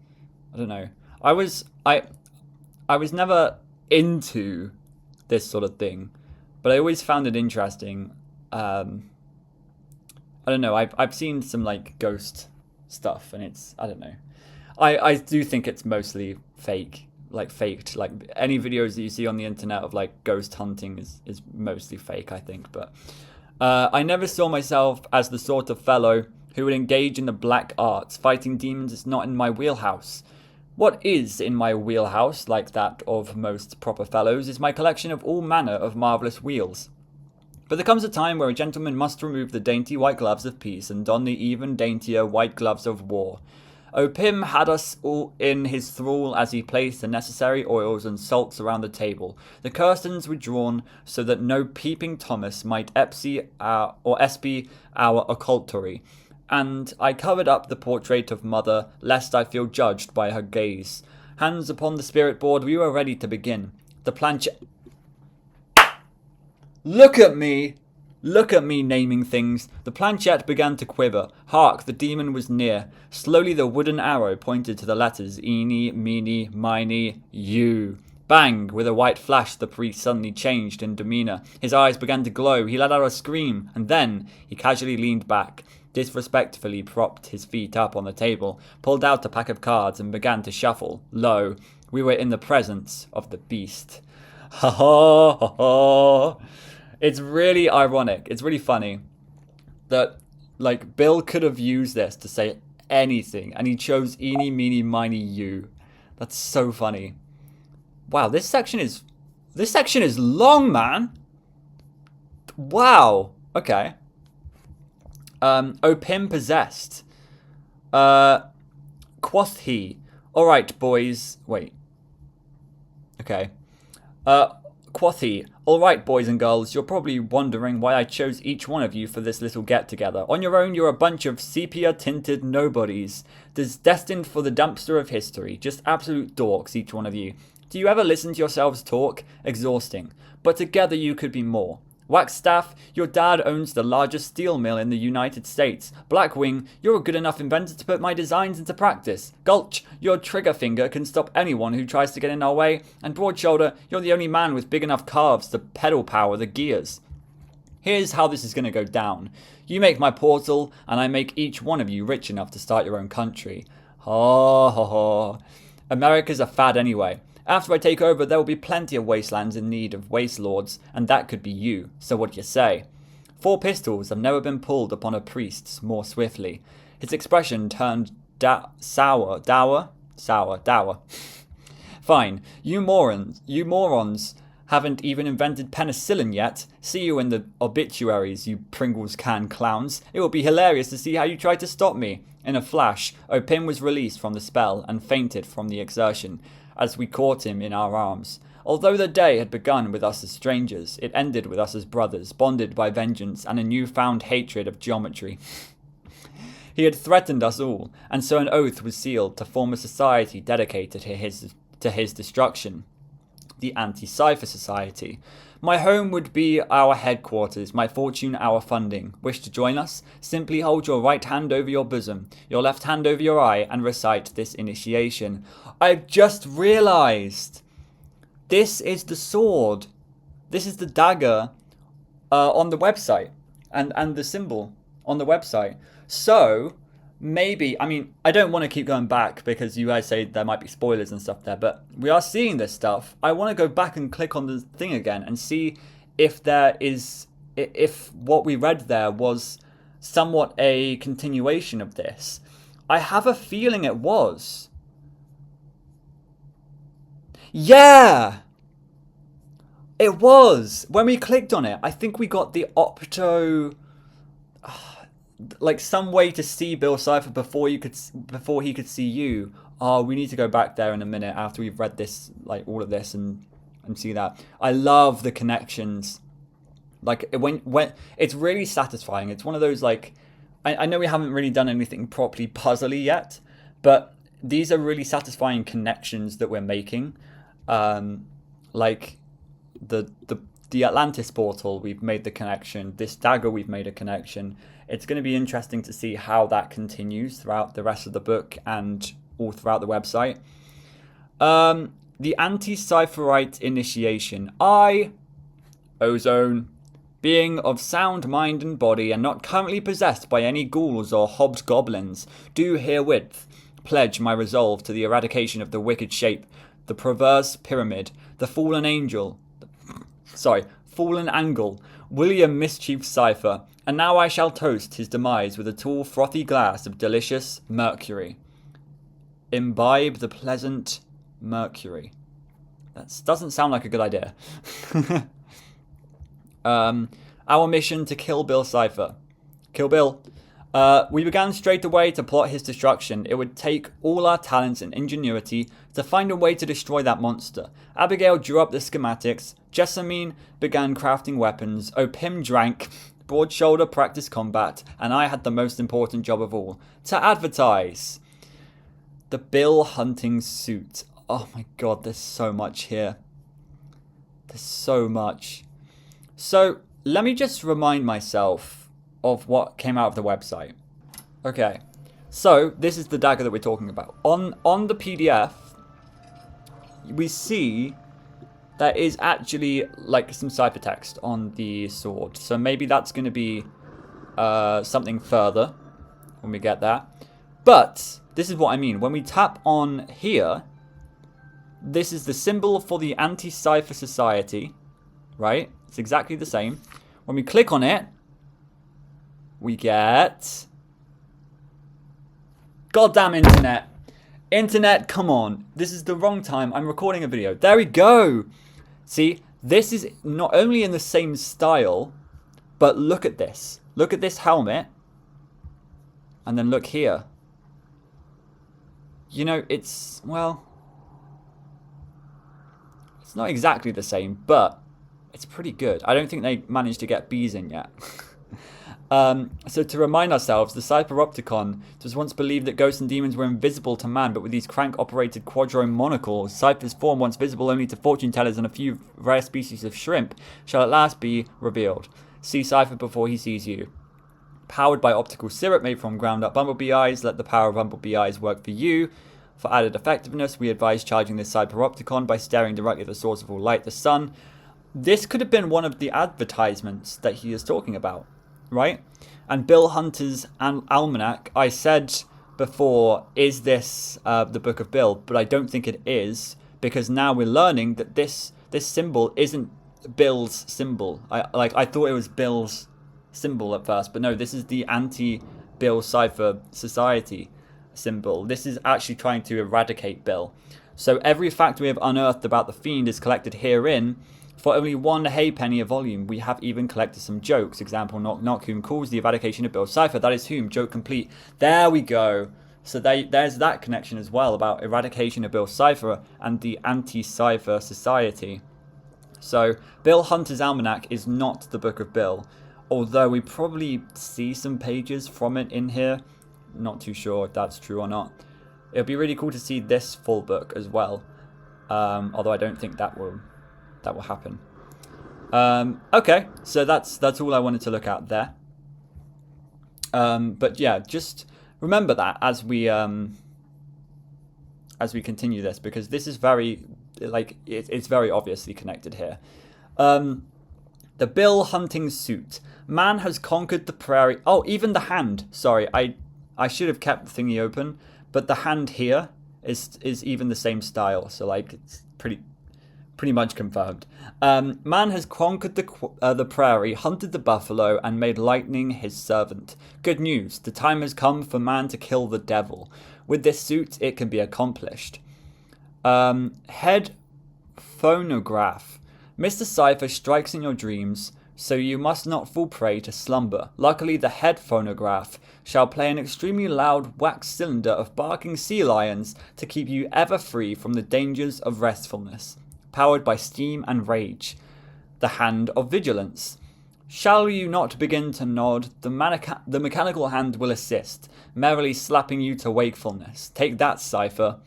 I don't know. I was never into this sort of thing, but I always found it interesting. I don't know. I've seen some like ghost stuff, and it's, I don't know. I do think it's mostly fake. Like faked, like any videos that you see on the internet of like ghost hunting is mostly fake, I think. But I never saw myself as the sort of fellow who would engage in the black arts. Fighting demons is not in my wheelhouse. What is in my wheelhouse, like that of most proper fellows, is my collection of all manner of marvellous wheels. But there comes a time where a gentleman must remove the dainty white gloves of peace and don the even daintier white gloves of war. O'Pim had us all in his thrall as he placed the necessary oils and salts around the table. The curtains were drawn so that no peeping Thomas might espy our occultory, and I covered up the portrait of Mother, lest I feel judged by her gaze. Hands upon the spirit board, we were ready to begin. The planchette... Look at me! Look at me naming things. The planchette began to quiver. Hark, the demon was near. Slowly the wooden arrow pointed to the letters Eeny, Meeny, Miny, You. Bang! With a white flash, the priest suddenly changed in demeanour. His eyes began to glow. He let out a scream, and then he casually leaned back, disrespectfully propped his feet up on the table, pulled out a pack of cards, and began to shuffle. Lo, we were in the presence of the beast. Ha ha ha ha! It's really ironic. It's really funny that, like, Bill could have used this to say anything, and he chose Eeny, Meeny, Miny, You. That's so funny. Wow, this section is long, man. Wow. Okay. O'Pim possessed. Quoth he. All right, boys. Wait. Okay. Quoth he, all right, boys and girls, you're probably wondering why I chose each one of you for this little get-together. On your own, you're a bunch of sepia-tinted nobodies, destined for the dumpster of history. Just absolute dorks, each one of you. Do you ever listen to yourselves talk? Exhausting. But together you could be more. Waxstaff, your dad owns the largest steel mill in the United States. Blackwing, you're a good enough inventor to put my designs into practice. Gulch, your trigger finger can stop anyone who tries to get in our way. And Broadshoulder, you're the only man with big enough calves to pedal power the gears. Here's how this is going to go down. You make my portal, and I make each one of you rich enough to start your own country. Ha ha ha. America's a fad anyway. After I take over, there will be plenty of wastelands in need of waste lords, and that could be you. So what do you say? 4 pistols have never been pulled upon a priest more swiftly. His expression turned sour. Fine. You morons haven't even invented penicillin yet. See you in the obituaries, you Pringles can clowns. It will be hilarious to see how you try to stop me. In a flash, Opim was released from the spell and fainted from the exertion, as we caught him in our arms. Although the day had begun with us as strangers, it ended with us as brothers, bonded by vengeance and a newfound hatred of geometry. He had threatened us all, and so an oath was sealed to form a society dedicated to his destruction. The Anti-Cipher Society. My home would be our headquarters, my fortune our funding. Wish to join us? Simply hold your right hand over your bosom, your left hand over your eye, and recite this initiation. I've just realised. This is the sword. This is the dagger on the website. And the symbol on the website. So, maybe, I mean, I don't want to keep going back because you guys say there might be spoilers and stuff there, but we are seeing this stuff. I want to go back and click on the thing again and see if if what we read there was somewhat a continuation of this. I have a feeling it was. Yeah! It was! When we clicked on it, I think we got the Opto... like some way to see Bill Cipher before he could see you. Oh, we need to go back there in a minute after we've read this, like all of this, and see that. I love the connections. Like when it's really satisfying. It's one of those, like, I know we haven't really done anything properly puzzly yet, but these are really satisfying connections that we're making. Like the Atlantis portal, we've made the connection. This dagger, we've made a connection. It's going to be interesting to see how that continues throughout the rest of the book and all throughout the website. The anti-cipherite initiation. I, Ozone, being of sound mind and body and not currently possessed by any ghouls or hobgoblins, do herewith pledge my resolve to the eradication of the wicked shape, the perverse pyramid, the fallen angle, William Mischief Cipher, and now I shall toast his demise with a tall frothy glass of delicious mercury. Imbibe the pleasant mercury. That doesn't sound like a good idea. Our mission to kill Bill Cipher. Kill Bill. We began straight away to plot his destruction. It would take all our talents and ingenuity to find a way to destroy that monster. Abigail drew up the schematics. Jessamine began crafting weapons. Opim drank. Broadshoulder practiced combat. And I had the most important job of all. To advertise. The Bill hunting suit. Oh my god, there's so much here. There's so much. So, let me just remind myself of what came out of the website. Okay, so this is the dagger that we're talking about. On the PDF, we see there is actually like some ciphertext on the sword. So maybe that's going to be something further when we get that. But this is what I mean. When we tap on here, this is the symbol for the Anti-Cipher Society, right? It's exactly the same. When we click on it, we get... Goddamn internet. Internet, come on. This is the wrong time. I'm recording a video. There we go. See, this is not only in the same style, but look at this. Look at this helmet. And then look here. You know, it's, well... It's not exactly the same, but it's pretty good. I don't think they managed to get bees in yet. So to remind ourselves, the Cypheropticon was once believed that ghosts and demons were invisible to man, but with these crank-operated quadrone monocles, Cypher's form, once visible only to fortune-tellers and a few rare species of shrimp, shall at last be revealed. See Cypher before he sees you. Powered by optical syrup made from ground-up bumblebee eyes, let the power of bumblebee eyes work for you. For added effectiveness, we advise charging this Cypheropticon by staring directly at the source of all light, the sun. This could have been one of the advertisements that he is talking about, right? And Bill Hunter's almanac, I said before, is this the Book of Bill? But I don't think it is, because now we're learning that this symbol isn't Bill's symbol. I thought it was Bill's symbol at first, but no, this is the anti-Bill Cipher Society symbol. This is actually trying to eradicate Bill. So every fact we have unearthed about the Fiend is collected herein. For only one halfpenny a volume, we have even collected some jokes. Example, knock knock, whom calls the eradication of Bill Cipher? That is whom, joke complete. There we go. So there's that connection as well about eradication of Bill Cipher and the anti-cipher society. So Bill Hunter's almanac is not the Book of Bill, although we probably see some pages from it in here. Not too sure if that's true or not. It would be really cool to see this full book as well, although I don't think that will happen. Okay, so that's all I wanted to look at there. But yeah, just remember that as we continue this, because this is very, like, it's very obviously connected here. The Bill hunting suit. Man has conquered the prairie. Oh, even the hand. Sorry, I should have kept the thingy open, but the hand here is even the same style. So like, it's pretty much confirmed. Man has conquered the prairie, hunted the buffalo, and made lightning his servant. Good news, the time has come for man to kill the devil. With this suit, it can be accomplished. Head phonograph. Mr. Cipher strikes in your dreams, so you must not fall prey to slumber. Luckily, the head phonograph shall play an extremely loud wax cylinder of barking sea lions to keep you ever free from the dangers of restfulness. Powered by steam and rage. The hand of vigilance. Shall you not begin to nod, the mechanical hand will assist, merrily slapping you to wakefulness. Take that, Cipher.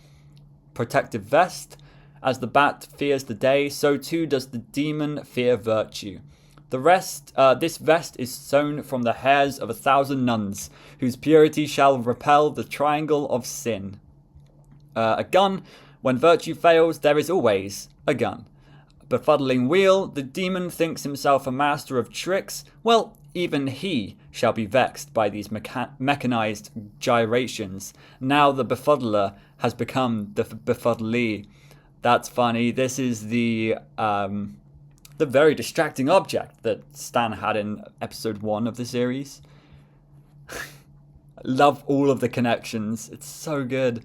Protective vest. As the bat fears the day, so too does the demon fear virtue. This vest is sewn from the hairs of 1,000 nuns, whose purity shall repel the triangle of sin. A gun. When virtue fails, there is always a gun. Befuddling wheel. The demon thinks himself a master of tricks. Well, even he shall be vexed by these mechanized gyrations. Now the befuddler has become the befuddlee. That's funny. This is the very distracting object that Stan had in episode 1 of the series. I love all of the connections. It's so good.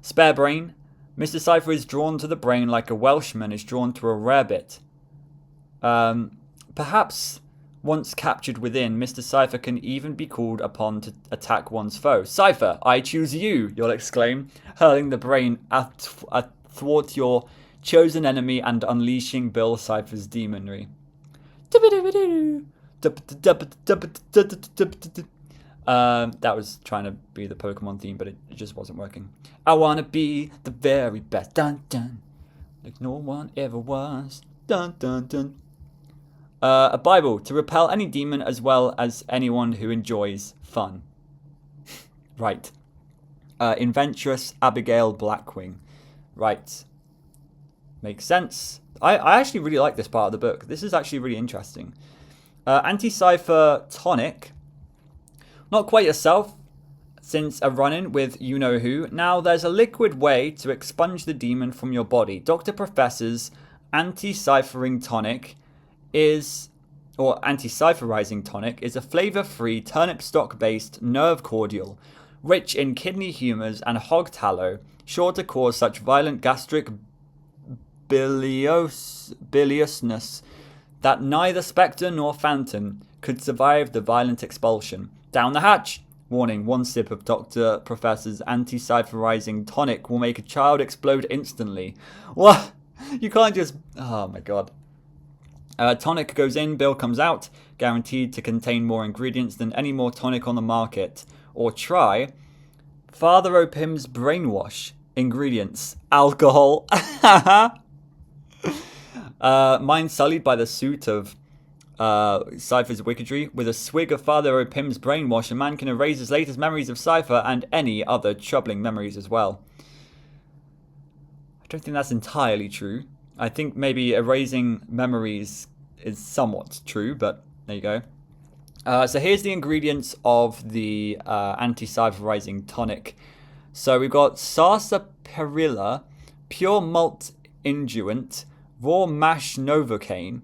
Spare brain. Mr. Cipher is drawn to the brain like a Welshman is drawn to a rarebit. Perhaps once captured within, Mr. Cipher can even be called upon to attack one's foe. Cipher, I choose you, you'll exclaim, hurling the brain athwart your chosen enemy and unleashing Bill Cipher's demonry. That was trying to be the Pokemon theme, but it just wasn't working. I wanna be the very best, dun dun, like no one ever was, dun dun dun. A Bible to repel any demon as well as anyone who enjoys fun. Right. Inventress Abigail Blackwing. Right. Makes sense. I actually really like this part of the book. This is actually really interesting. Anti-cipher tonic. Not quite yourself since a run-in with you-know-who. Now there's a liquid way to expunge the demon from your body. Dr. Professor's anti-ciphering tonic or anti-cipherizing tonic is a flavor-free turnip stock-based nerve cordial, rich in kidney humors and hog tallow, sure to cause such violent gastric biliousness that neither spectre nor phantom could survive the violent expulsion. Down the hatch! Warning, one sip of Dr. Professor's anti-cipherizing tonic will make a child explode instantly. What? You can't just... Oh my god. Tonic goes in, bill comes out, guaranteed to contain more ingredients than any more tonic on the market. Or try Father Opim's brainwash. Ingredients: alcohol. Mind sullied by the soot of Cypher's wickedry. With a swig of Father Opim's brainwash, a man can erase his latest memories of Cypher and any other troubling memories as well. I don't think that's entirely true. I think maybe erasing memories is somewhat true, but there you go. So here's the ingredients of the anti-cypherizing tonic. So we've got sarsaparilla, pure malt induent, raw mash novocaine,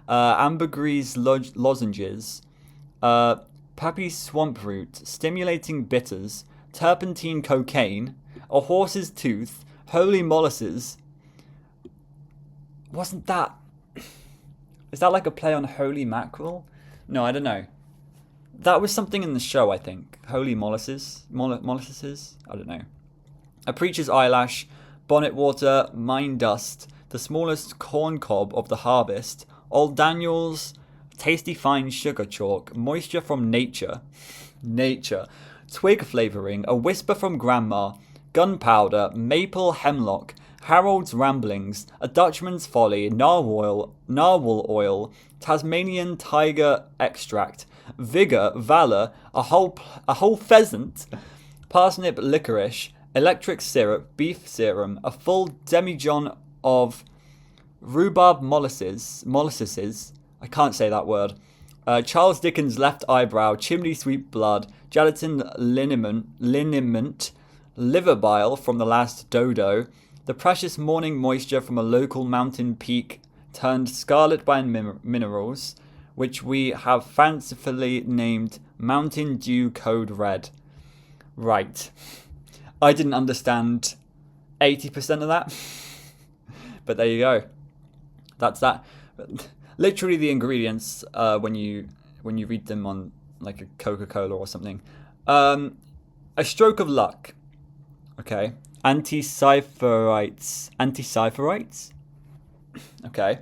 ambergris lozenges, poppy swamp root, stimulating bitters, turpentine cocaine, a horse's tooth, holy molasses. Wasn't that... Is that like a play on holy mackerel? No, I don't know. That was something in the show, I think. Holy molasses? Molasses? I don't know. A preacher's eyelash, bonnet water, mine dust, the smallest corn cob of the harvest, Old Daniel's tasty fine sugar chalk, moisture from nature, twig flavouring, a whisper from grandma, gunpowder, maple hemlock, Harold's ramblings, a Dutchman's folly, narwhal oil, Tasmanian tiger extract, vigor, valor, a whole pheasant, parsnip licorice, electric syrup, beef serum, a full demijohn of rhubarb molasses, I can't say that word, Charles Dickens' left eyebrow, chimney sweet blood, gelatin liniment, liver bile from the last dodo, the precious morning moisture from a local mountain peak turned scarlet by minerals, which we have fancifully named Mountain Dew Code Red. Right. I didn't understand 80% of that. But there you go. That's that. Literally the ingredients, when you read them on like a Coca-Cola or something. A stroke of luck. Okay. Anti-cipherites. Okay.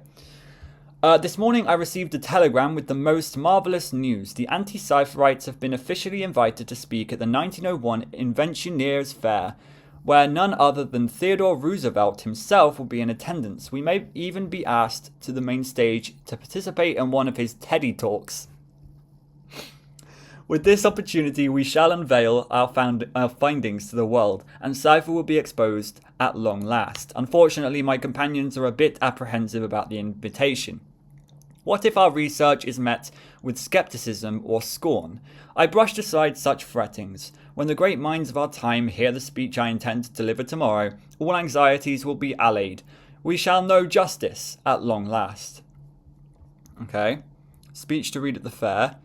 This morning I received a telegram with the most marvellous news. The anti-cipherites have been officially invited to speak at the 1901 Inventioneers Fair, where none other than Theodore Roosevelt himself will be in attendance. We may even be asked to the main stage to participate in one of his TEDdy Talks. With this opportunity, we shall unveil our findings to the world, and Cypher will be exposed at long last. Unfortunately, my companions are a bit apprehensive about the invitation. What if our research is met with skepticism or scorn? I brushed aside such frettings. When the great minds of our time hear the speech I intend to deliver tomorrow, all anxieties will be allayed. We shall know justice at long last. Okay. Speech to read at the fair.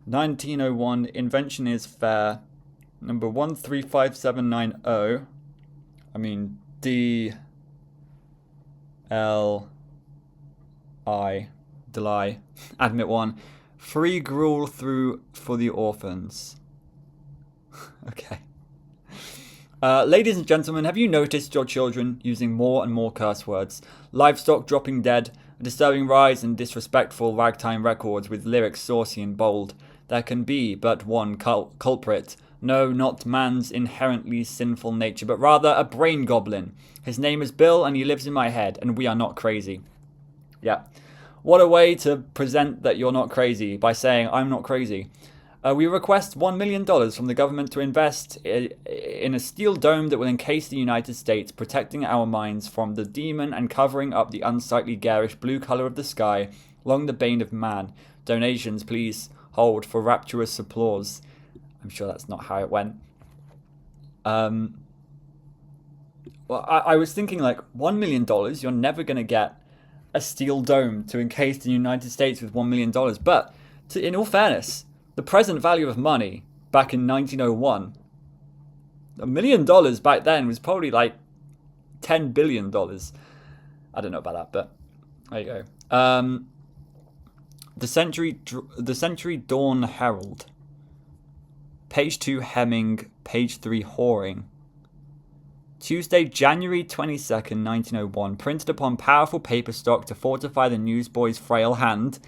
1901 Inventioneers Fair, number 135790. I mean DLI, admit one. Free gruel through for the orphans. Okay. Ladies and gentlemen, have you noticed your children using more and more curse words? Livestock dropping dead, a disturbing rise in disrespectful ragtime records with lyrics saucy and bold. There can be but one culprit. No, not man's inherently sinful nature, but rather a brain goblin. His name is Bill, and he lives in my head, and we are not crazy. Yeah. What a way to present that you're not crazy, by saying, I'm not crazy. We request $1 million from the government to invest in a steel dome that will encase the United States, protecting our minds from the demon and covering up the unsightly garish blue colour of the sky, along the bane of man. Donations, please hold for rapturous applause. I'm sure that's not how it went. Well, I was thinking like $1 million, you're never going to get a steel dome to encase the United States with $1 million. But in all fairness, the present value of money back in 1901, $1 million back then was probably like $10 billion. I don't know about that, but there you go. The Century Dawn Herald. Page 2 hemming, page 3 whoring. Tuesday, January 22nd, 1901. Printed upon powerful paper stock to fortify the newsboy's frail hand.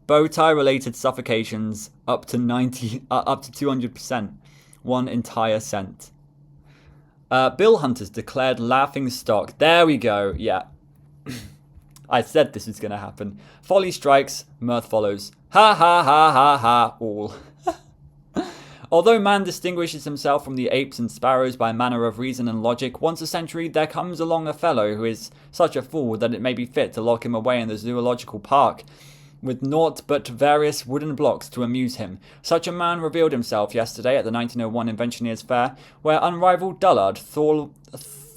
Bow tie related suffocations up to 200%. 1 entire cent. Bill hunters declared laughing stock. There we go. Yeah. I said this was going to happen. Folly strikes, mirth follows. Ha ha ha ha ha, all. Although man distinguishes himself from the apes and sparrows by manner of reason and logic, once a century there comes along a fellow who is such a fool that it may be fit to lock him away in the zoological park, with naught but various wooden blocks to amuse him. Such a man revealed himself yesterday at the 1901 Inventioneers' Fair, where unrivaled dullard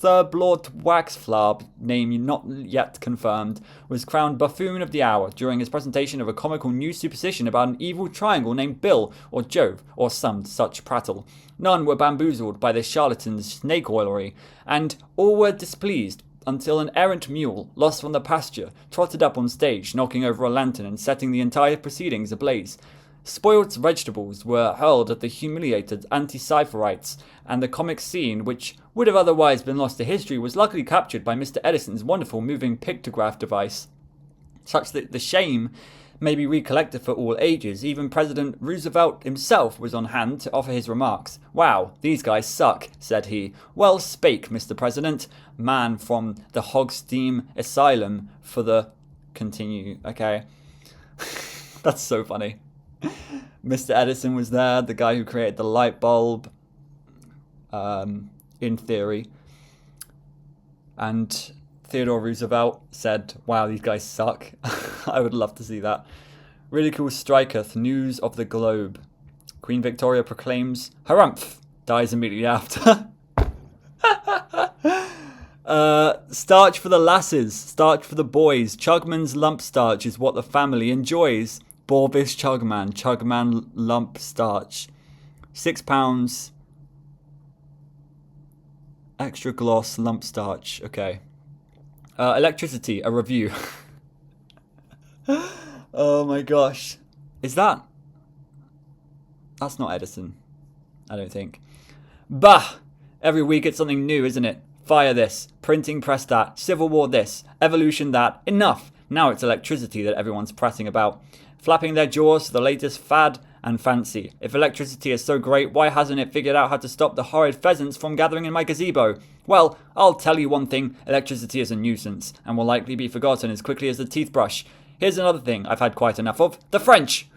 Thurblort Waxflarb, name not yet confirmed, was crowned buffoon of the hour during his presentation of a comical new superstition about an evil triangle named Bill or Jove or some such prattle. None were bamboozled by this charlatan's snake oilery, and all were displeased until an errant mule, lost from the pasture, trotted up on stage, knocking over a lantern and setting the entire proceedings ablaze. Spoilt vegetables were hurled at the humiliated anti-cipherites, and the comic scene, which would have otherwise been lost to history, was luckily captured by Mr. Edison's wonderful moving pictograph device, such that the shame may be recollected for all ages. Even President Roosevelt himself was on hand to offer his remarks. "Wow, these guys suck," said he. "Well spake, Mr. President. Man from the Hogsteam Asylum for the..." Continue, okay. That's so funny. Mr. Edison was there, the guy who created the light bulb, in theory. And Theodore Roosevelt said, "Wow, these guys suck." I would love to see that. Ridicule striketh news of the globe. Queen Victoria proclaims, "Harumph," dies immediately after. Starch for the lasses, starch for the boys. Chugman's lump starch is what the family enjoys. Borvis Chugman lump starch. £6. Extra gloss lump starch. Okay. Electricity, a review. Oh my gosh. Is that? That's not Edison. I don't think. Bah! Every week it's something new, isn't it? Fire this. Printing press that. Civil War this. Evolution that. Enough! Now it's electricity that everyone's prating about. Flapping their jaws to the latest fad and fancy. If electricity is so great, why hasn't it figured out how to stop the horrid pheasants from gathering in my gazebo? Well, I'll tell you one thing. Electricity is a nuisance, and will likely be forgotten as quickly as the teeth brush. Here's another thing I've had quite enough of. The French!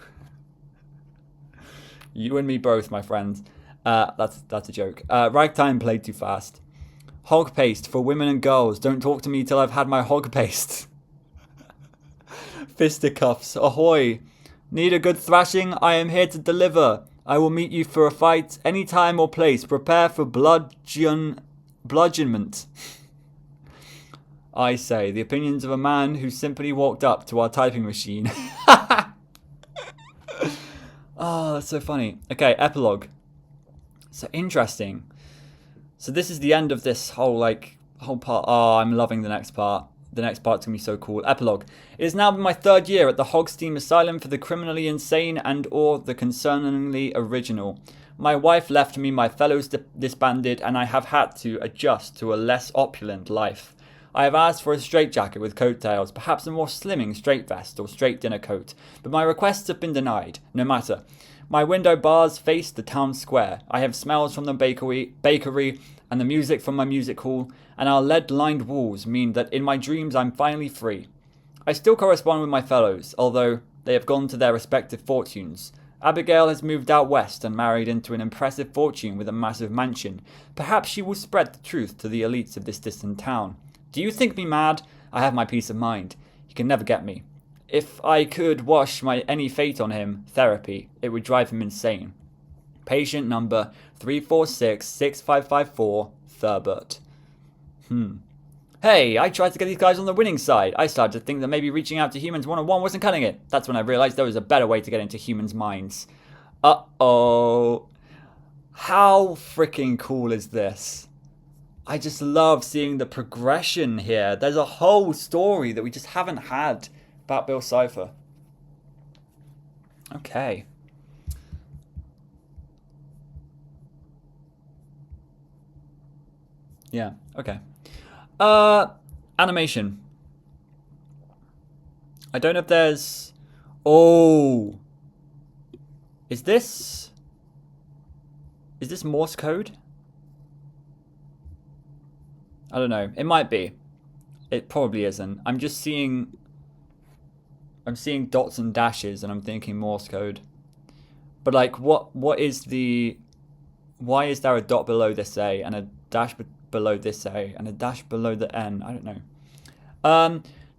You and me both, my friends. That's a joke. Ragtime played too fast. Hog paste for women and girls. Don't talk to me till I've had my hog paste. Fisticuffs, ahoy! Need a good thrashing? I am here to deliver. I will meet you for a fight, any time or place. Prepare for bludgeonment. I say, the opinions of a man who simply walked up to our typing machine. Oh, that's so funny. Okay, epilogue. So interesting. So this is the end of this whole part. Oh, I'm loving the next part. The next part's going to be so cool. Epilogue. It has now been my 3rd year at the Hogsteam Asylum for the criminally insane and or the concerningly original. My wife left me, my fellows disbanded, and I have had to adjust to a less opulent life. I have asked for a straitjacket with coattails, perhaps a more slimming straight vest or straight dinner coat, but my requests have been denied. No matter. My window bars face the town square. I have smells from the bakery and the music from my music hall, and our lead-lined walls mean that in my dreams I'm finally free. I still correspond with my fellows, although they have gone to their respective fortunes. Abigail has moved out west and married into an impressive fortune with a massive mansion. Perhaps she will spread the truth to the elites of this distant town. Do you think me mad? I have my peace of mind. He can never get me. If I could wash any fate on him, therapy, it would drive him insane. Patient number 3466554, Thurbert. Hey, I tried to get these guys on the winning side. I started to think that maybe reaching out to humans one-on-one wasn't cutting it. That's when I realized there was a better way to get into humans' minds. Uh-oh. How freaking cool is this? I just love seeing the progression here. There's a whole story that we just haven't had about Bill Cipher. Okay. Yeah, okay. Animation. I don't know if there's... Oh! Is this Morse code? I don't know. It might be. It probably isn't. I'm seeing dots and dashes and I'm thinking Morse code. But like what is the... Why is there a dot below this A and a dash below this A and a dash below the N? I don't know.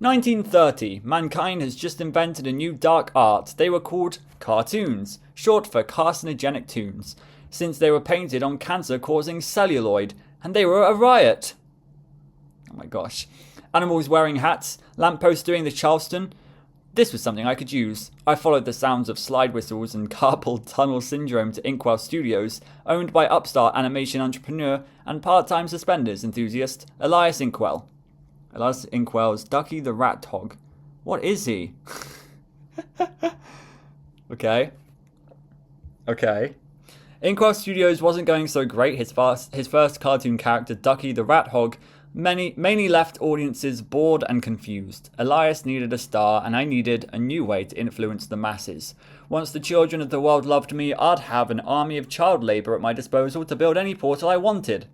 1930. Mankind has just invented a new dark art. They were called cartoons, short for carcinogenic toons, since they were painted on cancer-causing celluloid, and they were a riot. Oh my gosh. Animals wearing hats, lampposts doing the Charleston. This was something I could use. I followed the sounds of slide whistles and carpal tunnel syndrome to Inkwell Studios, owned by upstart animation entrepreneur and part-time suspenders enthusiast Elias Inkwell. Elias Inkwell's Ducky the Rat Hog. What is he? Okay. Inkwell Studios wasn't going so great. His first cartoon character, Ducky the Rat Hog, mainly left audiences bored and confused. Elias needed a star, and I needed a new way to influence the masses. Once the children of the world loved me, I'd have an army of child labour at my disposal to build any portal I wanted.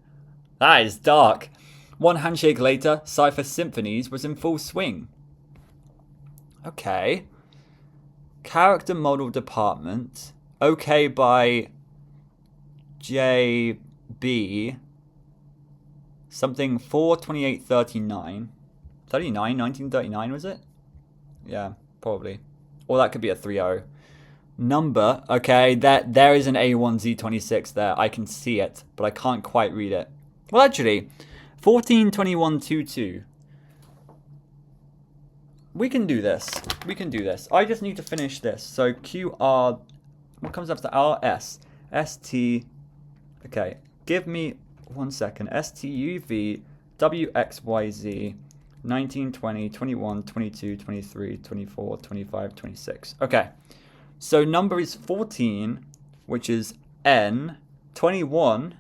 That is dark. One handshake later, Cipher Symphonies was in full swing. Okay. Character model department. Okay by JB. Something 4/28/39. 1939 was it? Yeah, probably. Or that could be a 30. Number. Okay, there is an A1Z26 there. I can see it, but I can't quite read it. Well, actually, 14/21/22. We can do this. I just need to finish this. So QR, what comes after RS? ST. Okay, give me 1 second. STUV WXYZ 19, 20, 21, 22, 23, 24, 25, 26. Okay, so number is 14, which is N. 21,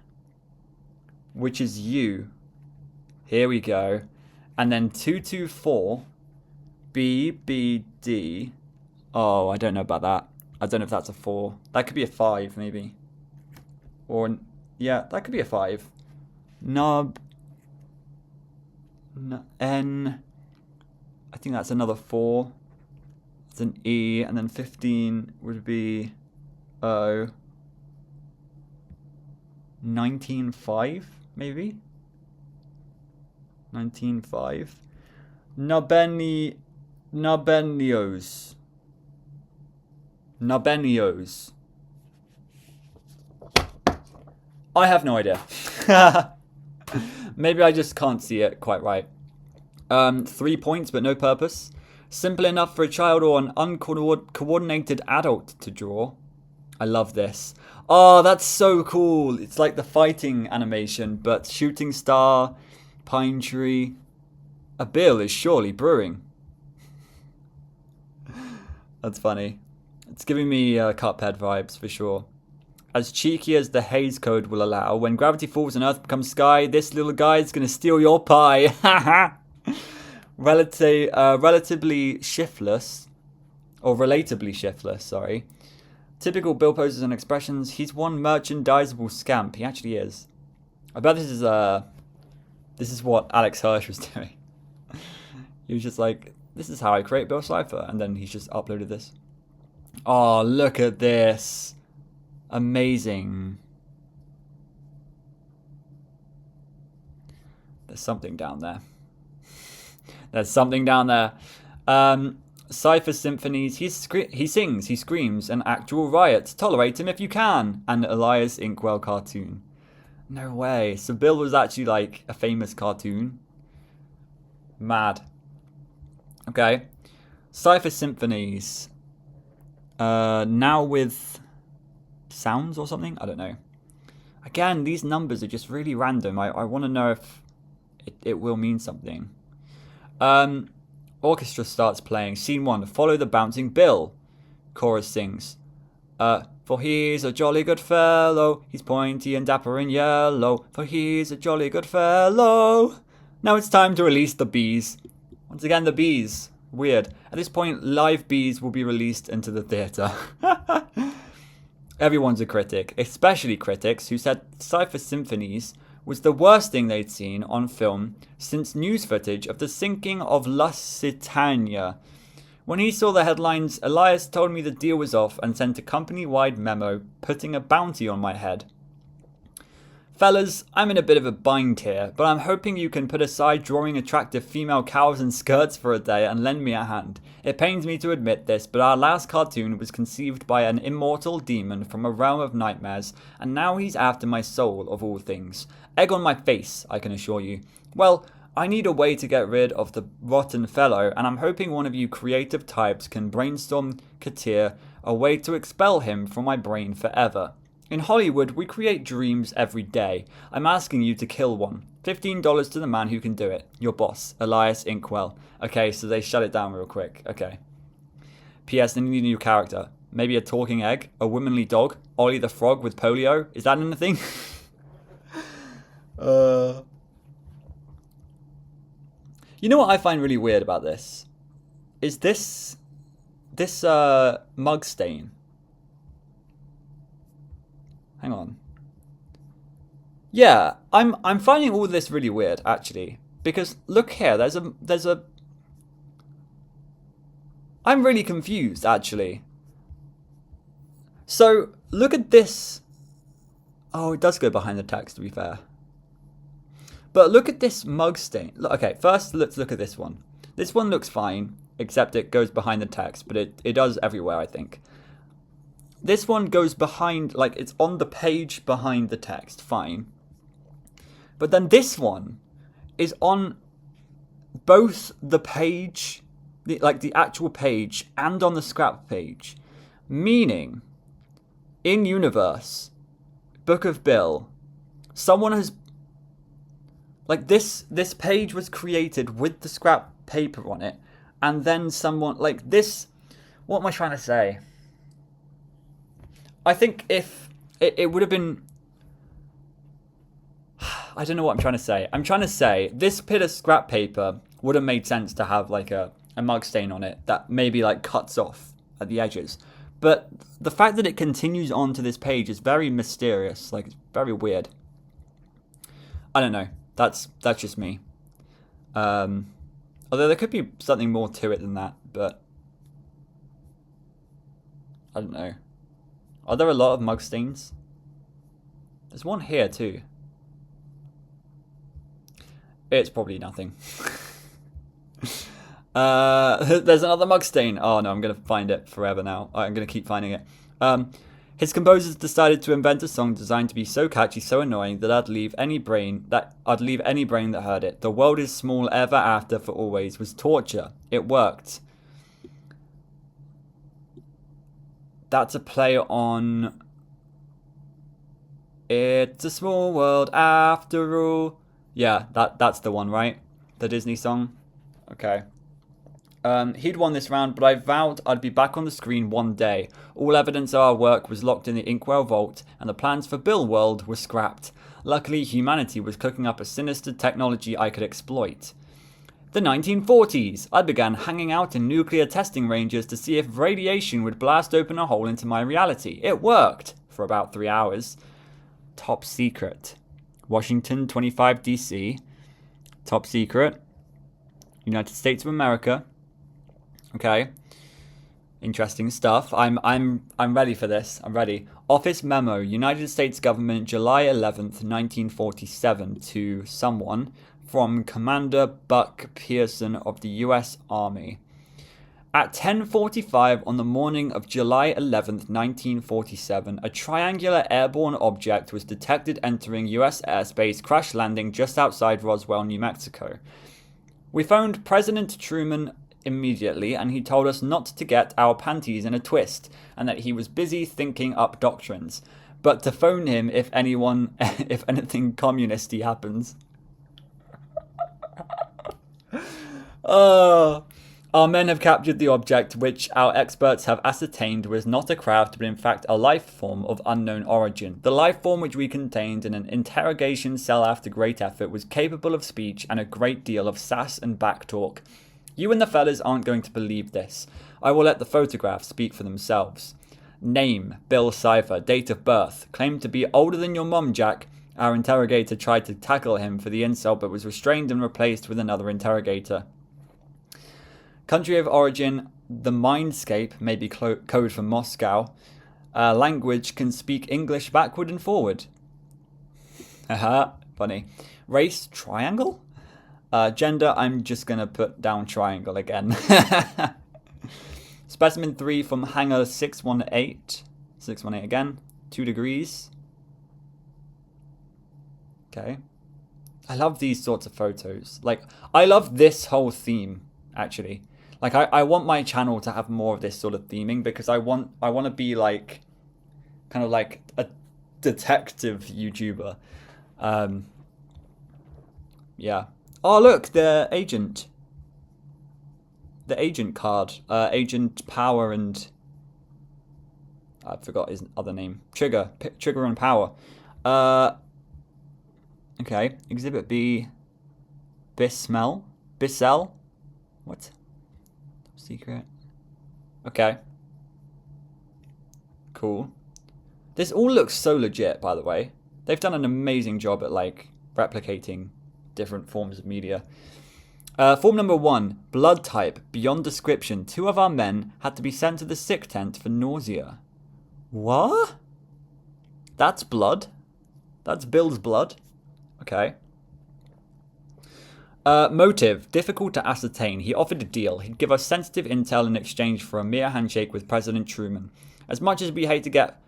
which is U. Here we go. And then 224, BBD. Oh, I don't know about that. I don't know if that's a 4. That could be a 5, maybe. Or, yeah, that could be a 5. Nub. N. I think that's another 4. It's an E. And then 15 would be O. 19.5, maybe? 19.5. Nabenios. I have no idea. Maybe I just can't see it quite right. 3 points, but no purpose. Simple enough for a child or an uncoordinated adult to draw. I love this. Oh, that's so cool. It's like the fighting animation, but shooting star, pine tree. A bill is surely brewing. That's funny. It's giving me Cuphead vibes for sure. As cheeky as the Hays Code will allow, when gravity falls and Earth becomes sky, this little guy is going to steal your pie. Relatively shiftless. Or relatably shiftless, sorry. Typical Bill poses and expressions. He's one merchandisable scamp. He actually is. I bet this is what Alex Hirsch was doing. He was just like, this is how I create Bill Cipher. And then he's just uploaded this. Oh, look at this. Amazing. There's something down there. Cipher Symphonies. He sings, he screams, an actual riot. Tolerate him if you can. An Elias Inkwell cartoon. No way. So Bill was actually like a famous cartoon. Mad. Okay. Cipher Symphonies. Now with sounds or something? I don't know. Again, these numbers are just really random. I want to know if it will mean something. Orchestra starts playing. Scene 1. Follow the bouncing bill. Chorus sings. For he's a jolly good fellow, he's pointy and dapper in yellow, for he's a jolly good fellow. Now it's time to release the bees. Once again, the bees. Weird. At this point, live bees will be released into the theatre. Everyone's a critic, especially critics who said Cipher Symphonies was the worst thing they'd seen on film since news footage of the sinking of Lusitania. When he saw the headlines, Elias told me the deal was off and sent a company-wide memo putting a bounty on my head. Fellas, I'm in a bit of a bind here, but I'm hoping you can put aside drawing attractive female cows in skirts for a day and lend me a hand. It pains me to admit this, but our last cartoon was conceived by an immortal demon from a realm of nightmares, and now he's after my soul of all things. Egg on my face, I can assure you. Well, I need a way to get rid of the rotten fellow, and I'm hoping one of you creative types can brainstorm Katir a way to expel him from my brain forever. In Hollywood, we create dreams every day. I'm asking you to kill one. $15 to the man who can do it. Your boss, Elias Inkwell. Okay, so they shut it down real quick. Okay. P.S. They need a new character. Maybe a talking egg, a womanly dog, Ollie the frog with polio. Is that anything? You know what I find really weird about this? Is this mug stain. Hang on. Yeah, I'm finding all this really weird actually, because look here, there's a I'm really confused actually. So, look at this. Oh, it does go behind the text to be fair. But look at this mug stain. Okay, first let's look at this one. This one looks fine, except it goes behind the text, but it does everywhere, I think. This one goes behind, like it's on the page behind the text, fine. But then this one is on both the page, the actual page, and on the scrap page. Meaning, in universe, Book of Bill, someone has, like this page was created with the scrap paper on it, and then someone, like this, what am I trying to say? I think if it would have been, I don't know what I'm trying to say. I'm trying to say this bit of scrap paper would have made sense to have like a mug stain on it that maybe like cuts off at the edges. But the fact that it continues on to this page is very mysterious. Like, it's very weird. I don't know. That's just me. Although there could be something more to it than that, but I don't know. Are there a lot of mug stains? There's one here too. It's probably nothing. There's another mug stain. Oh no, I'm going to find it forever now. I'm going to keep finding it. His composers decided to invent a song designed to be so catchy, so annoying that I'd leave any brain that heard it. The world is small, ever after, for always was torture. It worked. That's a play on It's a Small World After All. Yeah, that's the one, right? The Disney song. Okay. He'd won this round, but I vowed I'd be back on the screen one day. All evidence of our work was locked in the Inkwell vault, and the plans for Bill World were scrapped. Luckily, humanity was cooking up a sinister technology I could exploit. The 1940s. I began hanging out in nuclear testing ranges to see if radiation would blast open a hole into my reality. It worked for about 3 hours. Top secret. Washington, 25 DC. Top secret. United States of America. Okay. Interesting stuff. I'm ready for this. I'm ready. Office memo. United States government, July 11th, 1947 to someone from Commander Buck Pearson of the U.S. Army. At 10:45 on the morning of July 11th, 1947, a triangular airborne object was detected entering U.S. airspace, crash landing just outside Roswell, New Mexico. We phoned President Truman immediately, and he told us not to get our panties in a twist, and that he was busy thinking up doctrines, but to phone him if anything communisty happens. Our men have captured the object, which our experts have ascertained was not a craft, but in fact a life form of unknown origin. The life form which we contained in an interrogation cell after great effort was capable of speech and a great deal of sass and backtalk. You and the fellas aren't going to believe this. I will let the photographs speak for themselves. Name, Bill Cipher. Date of birth. Claimed to be older than your mum, Jack. Our interrogator tried to tackle him for the insult, but was restrained and replaced with another interrogator. Country of origin, the Mindscape, maybe code for Moscow. Language, can speak English backward and forward. Haha, funny. Race, triangle? Gender, I'm just going to put down triangle again. Specimen 3 from hangar 618. 618 again. 2 degrees. Okay. I love these sorts of photos. Like, I love this whole theme, actually. Like, I want my channel to have more of this sort of theming because I want to be like, kind of like a detective YouTuber. Yeah. Oh, look, the agent. The agent card. Agent Power and... I forgot his other name. Trigger. Trigger and Power. Okay. Exhibit B. Bissell? What? Secret. Okay. Cool. This all looks so legit, by the way. They've done an amazing job at, like, replicating different forms of media. Form number 1. Blood type. Beyond description. 2 of our men had to be sent to the sick tent for nausea. What? That's blood? That's Bill's blood? Okay. Motive. Difficult to ascertain. He offered a deal. He'd give us sensitive intel in exchange for a mere handshake with President Truman. As much as we hate to get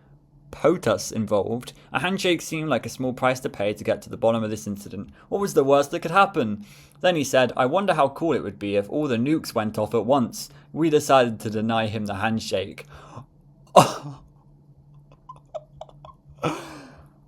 POTUS involved, a handshake seemed like a small price to pay to get to the bottom of this incident. What was the worst that could happen? Then he said, I wonder how cool it would be if all the nukes went off at once. We decided to deny him the handshake.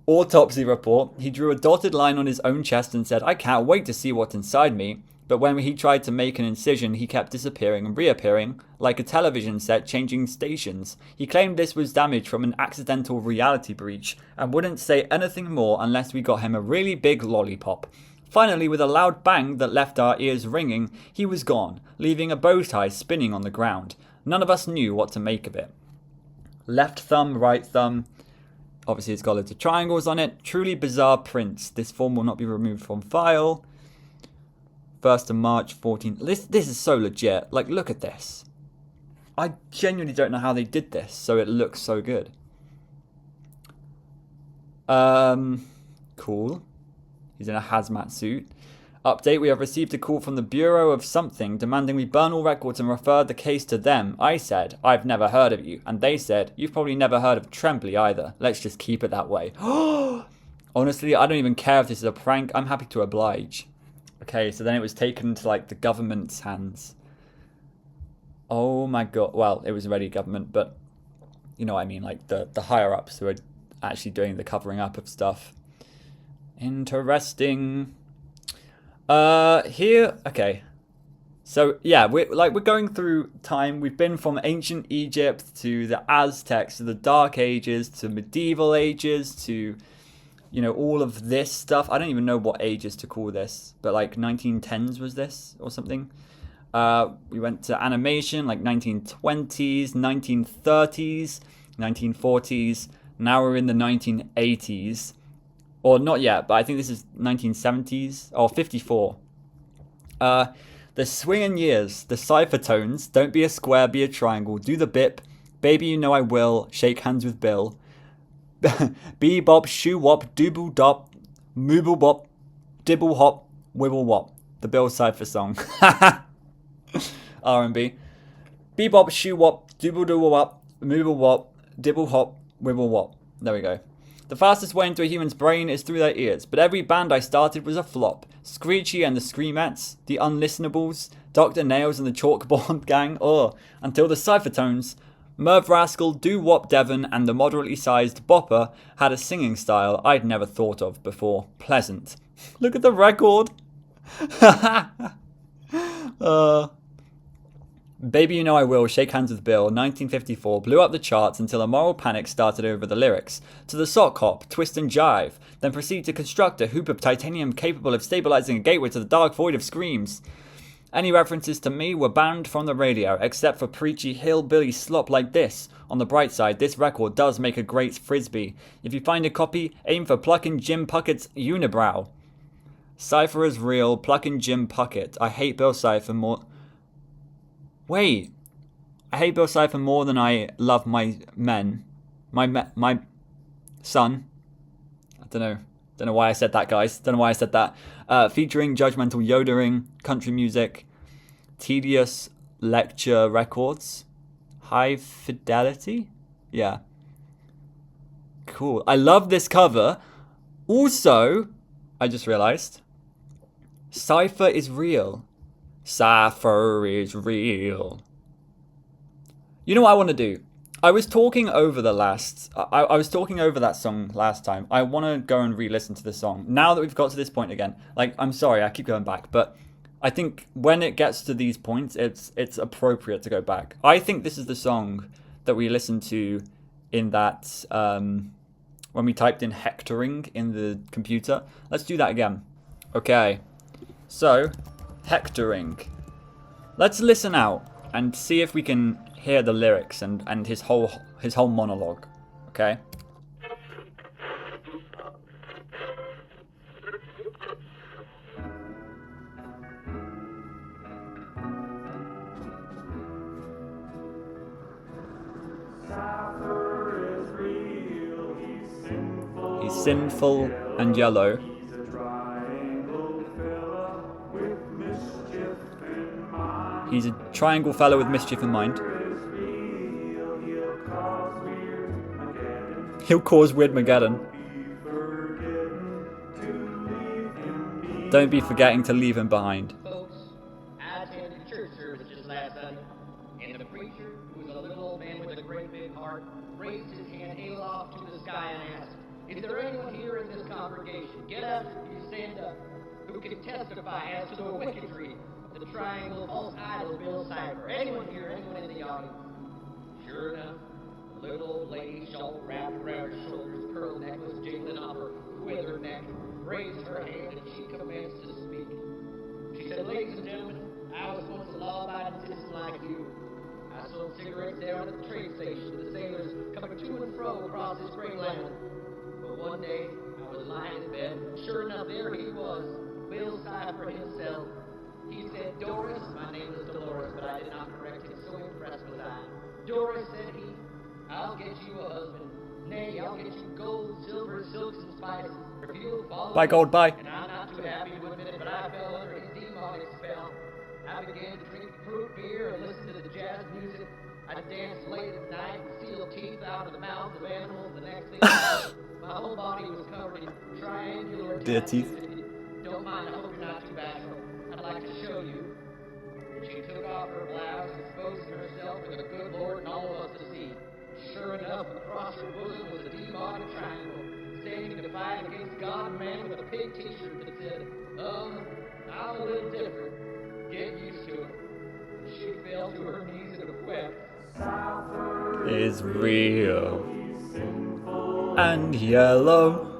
Autopsy report. He drew a dotted line on his own chest and said, I can't wait to see what's inside me. But when he tried to make an incision, he kept disappearing and reappearing, like a television set changing stations. He claimed this was damage from an accidental reality breach, and wouldn't say anything more unless we got him a really big lollipop. Finally, with a loud bang that left our ears ringing, he was gone, leaving a bow tie spinning on the ground. None of us knew what to make of it. Left thumb, right thumb. Obviously, it's got loads of triangles on it. Truly bizarre prints. This form will not be removed from file. 1st of March, 14. This is so legit. Like, look at this. I genuinely don't know how they did this, so it looks so good. Cool. He's in a hazmat suit. Update, we have received a call from the Bureau of something demanding we burn all records and refer the case to them. I said, I've never heard of you. And they said, you've probably never heard of Tremblay either. Let's just keep it that way. Honestly, I don't even care if this is a prank. I'm happy to oblige. Okay, so then it was taken to, like, the government's hands. Oh my god. Well, it was already government, but you know what I mean. Like, the higher-ups who are actually doing the covering up of stuff. Interesting. Here, okay. So yeah, we're going through time. We've been from ancient Egypt to the Aztecs to the Dark Ages to medieval ages to, you know, all of this stuff. I don't even know what ages to call this, but like 1910s was this or something. We went to animation, like 1920s, 1930s, 1940s. Now we're in the 1980s. Or not yet, but I think this is 1970s or 54. The swinging years, the cipher tones. Don't be a square, be a triangle. Do the bip. Baby, you know I will. Shake hands with Bill. Bebop, shoo wop, dooble dop, mooble bop, dibble hop, wibble wop. The Bill Cipher song. R&B. Bebop, shoo wop, dooble dooble wop, mooble wop, dibble hop, wibble wop. There we go. The fastest way into a human's brain is through their ears, but every band I started was a flop. Screechy and the Screamettes, the Unlistenables, Dr. Nails and the Chalkboard Gang, until the Cipher Tones. Merv Rascal, Doo Wop Devon, and the moderately sized Bopper had a singing style I'd never thought of before. Pleasant. Look at the record! Baby You Know I Will, Shake Hands with Bill, 1954, blew up the charts until a moral panic started over the lyrics. To the sock hop, twist and jive, then proceed to construct a hoop of titanium capable of stabilizing a gateway to the dark void of screams. Any references to me were banned from the radio, except for preachy hillbilly slop like this. On the bright side, this record does make a great frisbee. If you find a copy, aim for plucking Jim Puckett's unibrow. Cipher is real, plucking Jim Puckett. I hate Bill Cipher more... Wait. I hate Bill Cipher more than I love my men. My son. I don't know why I said that, guys. Don't know why I said that. Featuring judgmental yodeling, country music, tedious lecture records, high fidelity. Yeah. Cool. I love this cover. Also, I just realized, Cipher is real. Cipher is real. You know what I want to do? I was talking over I was talking over that song last time. I want to go and re-listen to the song. Now that we've got to this point again. Like, I'm sorry, I keep going back. But I think when it gets to these points, it's appropriate to go back. I think this is the song that we listened to in that... when we typed in hectoring in the computer. Let's do that again. Okay. So... hectoring. Let's listen out and see if we can hear the lyrics and his whole monologue. Okay? He's sinful and yellow. He's a triangle fellow with mischief in mind. He'll cause Weird-mageddon. Don't be forgetting to leave him behind. Folks, I attended church service just last Sunday, and the preacher, who was a little old man with a great big heart, raised his hand aloft to the sky and asked, "Is there anyone here in this congregation? Get up, you stand up, who can testify as to the wickedry of the triangle false idol Bill Cipher? Anyone here? Anyone in the audience?" Sure enough, a little old lady, shawl wrapped around her shoulders, pearl necklace jingling off her withered neck, raised her hand and she commenced to speak. She said, "Ladies and gentlemen, I was once a law-abiding citizen like you. I sold cigarettes down at the train station to the sailors coming to and fro across this great land. But one day, I was lying in bed, and sure enough, there he was, Bill Cipher himself. He said, 'Doris,' my name was Dolores, but I did not correct him, so impressed was I. 'Doris,' said he, 'I'll get you a husband. Nay, I'll get you gold, silver, silks, and spices. If you'll follow Bye, gold, bye." And I'm not too happy to admit it, but I fell under his demonic spell. I began to drink fruit beer and listen to the jazz music. I danced late at night and sealed teeth out of the mouths of animals. The next thing I knew, my whole body was covered in triangular Dear tattoos. teeth. Don't mind, I hope you're not too bashful. I'd like to show you." She took off her blouse, exposing herself for the good Lord and all of us to see. Sure enough, across her bosom was a demonic triangle, standing defiant against God and man with a pig t-shirt that said, "I'm a little different. Get used to it." And she fell to her knees and wept. Is real and yellow,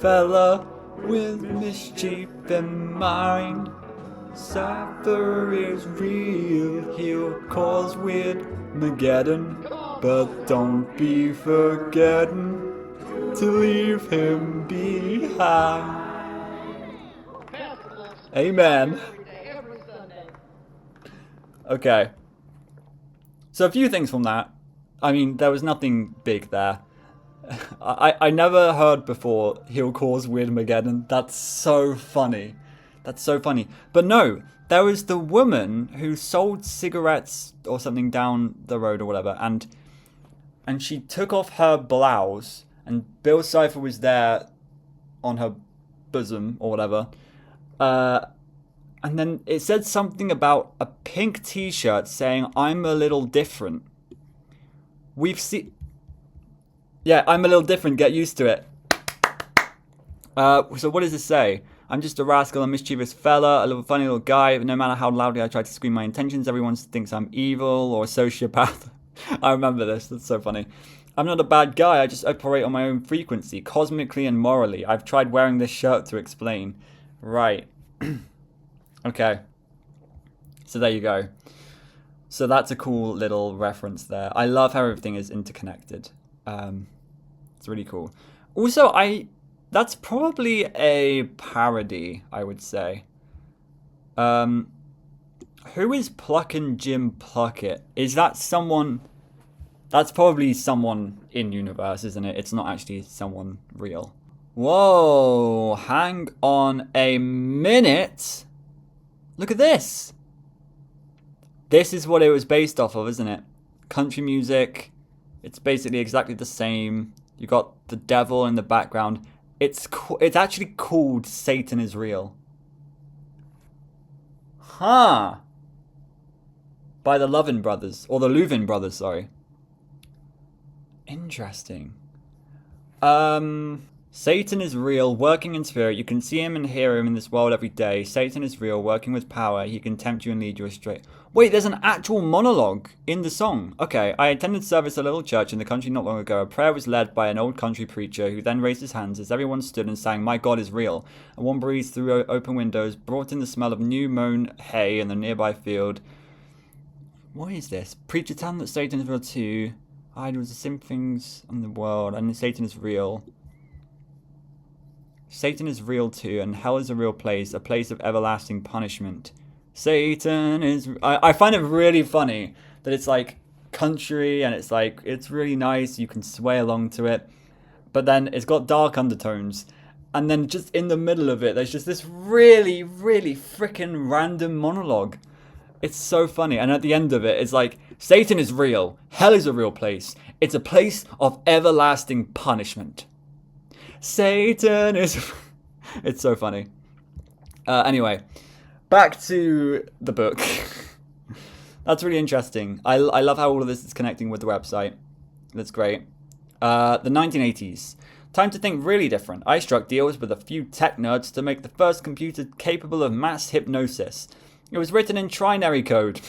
fella with mischief in mind. Cipher is real, he'll cause Weird-mageddon, but don't be forgetting to leave him behind. Amen. Every Sunday. Okay. So a few things from that. I mean, there was nothing big there. I never heard before, "He'll cause Weird-mageddon." That's so funny. That's so funny. But no, there was the woman who sold cigarettes or something down the road or whatever, and she took off her blouse, and Bill Cipher was there on her bosom or whatever. And then it said something about a pink t-shirt saying, "I'm a little different." We've seen... Yeah, "I'm a little different, get used to it." So what does it say? I'm just a rascal, a mischievous fella, a little funny little guy. No matter how loudly I try to scream my intentions, everyone thinks I'm evil or a sociopath. I remember this. That's so funny. I'm not a bad guy. I just operate on my own frequency, cosmically and morally. I've tried wearing this shirt to explain. Right. Okay. So there you go. So that's a cool little reference there. I love how everything is interconnected. It's really cool. Also, that's probably a parody, I would say. Who is Pluckin' Jim Pluckett? Is that someone... That's probably someone in universe, isn't it? It's not actually someone real. Whoa, hang on a minute. Look at this. This is what it was based off of, isn't it? Country music. It's basically exactly the same. You got the devil in the background. It's actually called Satan is Real. Huh. By the Louvin brothers. Or the Louvin brothers, sorry. Interesting. Satan is real, working in spirit. You can see him and hear him in this world every day. Satan is real, working with power. He can tempt you and lead you astray. Wait, there's an actual monologue in the song. Okay, I attended service at a little church in the country not long ago. A prayer was led by an old country preacher who then raised his hands as everyone stood and sang, "My God is real." A warm breeze through open windows brought in the smell of new mown hay in the nearby field. What is this? Preacher telling that Satan is real too. Idols, the same things in the world, and Satan is real. Satan is real too, and hell is a real place, a place of everlasting punishment. Satan is... I find it really funny that it's like country, and it's like, it's really nice, you can sway along to it, but then it's got dark undertones, and then just in the middle of it, there's just this really, really freaking random monologue. It's so funny, and at the end of it, it's like, Satan is real, hell is a real place, it's a place of everlasting punishment. Satan is... It's so funny. Anyway, back to the book. That's really interesting. I love how all of this is connecting with the website. That's great. The 1980s. Time to think really different. I struck deals with a few tech nerds to make the first computer capable of mass hypnosis. It was written in trinary code.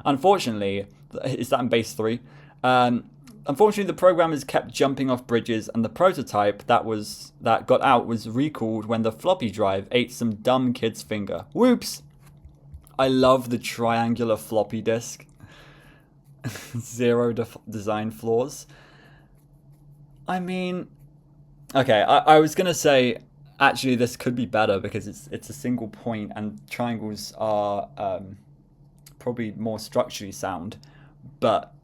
Unfortunately, is that in base 3? Unfortunately, the programmers kept jumping off bridges, and the prototype that got out was recalled when the floppy drive ate some dumb kid's finger. Whoops! I love the triangular floppy disk. Zero design flaws. I mean, okay, I was gonna say actually this could be better because it's a single point and triangles are probably more structurally sound, but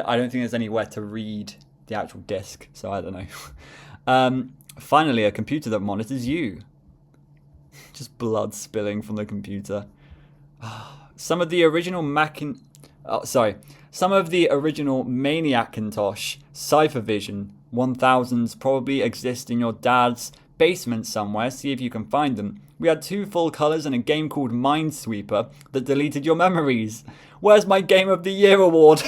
I don't think there's anywhere to read the actual disk, so I don't know. Finally, a computer that monitors you. Just blood spilling from the computer. Some of the original Maniacintosh Cipher Vision 1000s probably exist in your dad's basement somewhere. See if you can find them. We had 2 full colors and a game called Minesweeper that deleted your memories. Where's my Game of the Year award?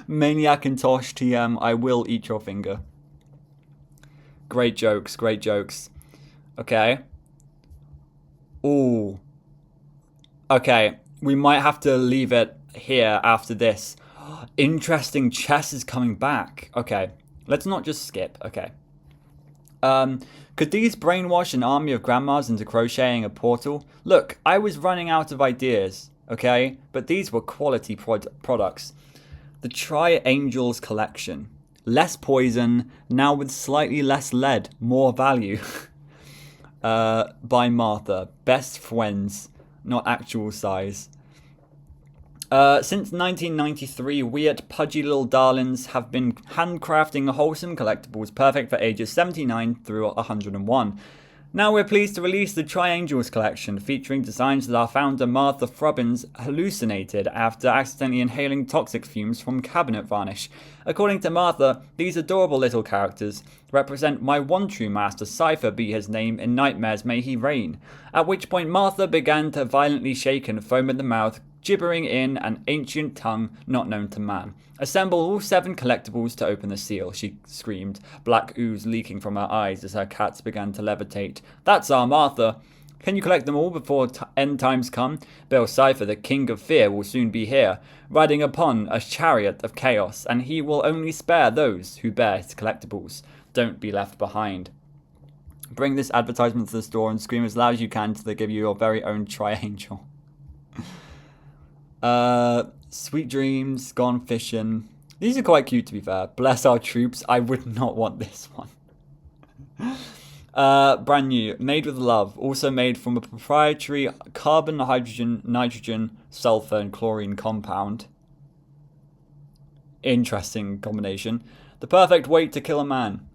Maniacintosh TM, I will eat your finger. Great jokes, great jokes. Okay. Ooh. Okay, we might have to leave it here after this. Interesting, chess is coming back. Okay, let's not just skip. Okay. Could these brainwash an army of grandmas into crocheting a portal? Look, I was running out of ideas, okay? But these were quality products. The Tri-Angels collection. Less poison, now with slightly less lead, more value. By Martha. Best friends, not actual size. Since 1993, we at Pudgy Little Darlings have been handcrafting wholesome collectibles perfect for ages 79 through 101. Now we're pleased to release the Tri-Angels collection, featuring designs that our founder Martha Frubbins hallucinated after accidentally inhaling toxic fumes from cabinet varnish. According to Martha, these adorable little characters represent my one true master, Cipher be his name, in nightmares may he reign. At which point Martha began to violently shake and foam at the mouth, gibbering in an ancient tongue not known to man. Assemble all 7 collectibles to open the seal, she screamed, black ooze leaking from her eyes as her cats began to levitate. That's our Martha. Can you collect them all before end times come? Bill Cipher, the king of fear, will soon be here, riding upon a chariot of chaos, and he will only spare those who bear his collectibles. Don't be left behind. Bring this advertisement to the store and scream as loud as you can till they give you your very own triangel. Sweet dreams, gone fishing. These are quite cute, to be fair. Bless our troops. I would not want this one. Brand new, made with love, also made from a proprietary carbon, hydrogen, nitrogen, sulfur, and chlorine compound. Interesting combination. The perfect weight to kill a man.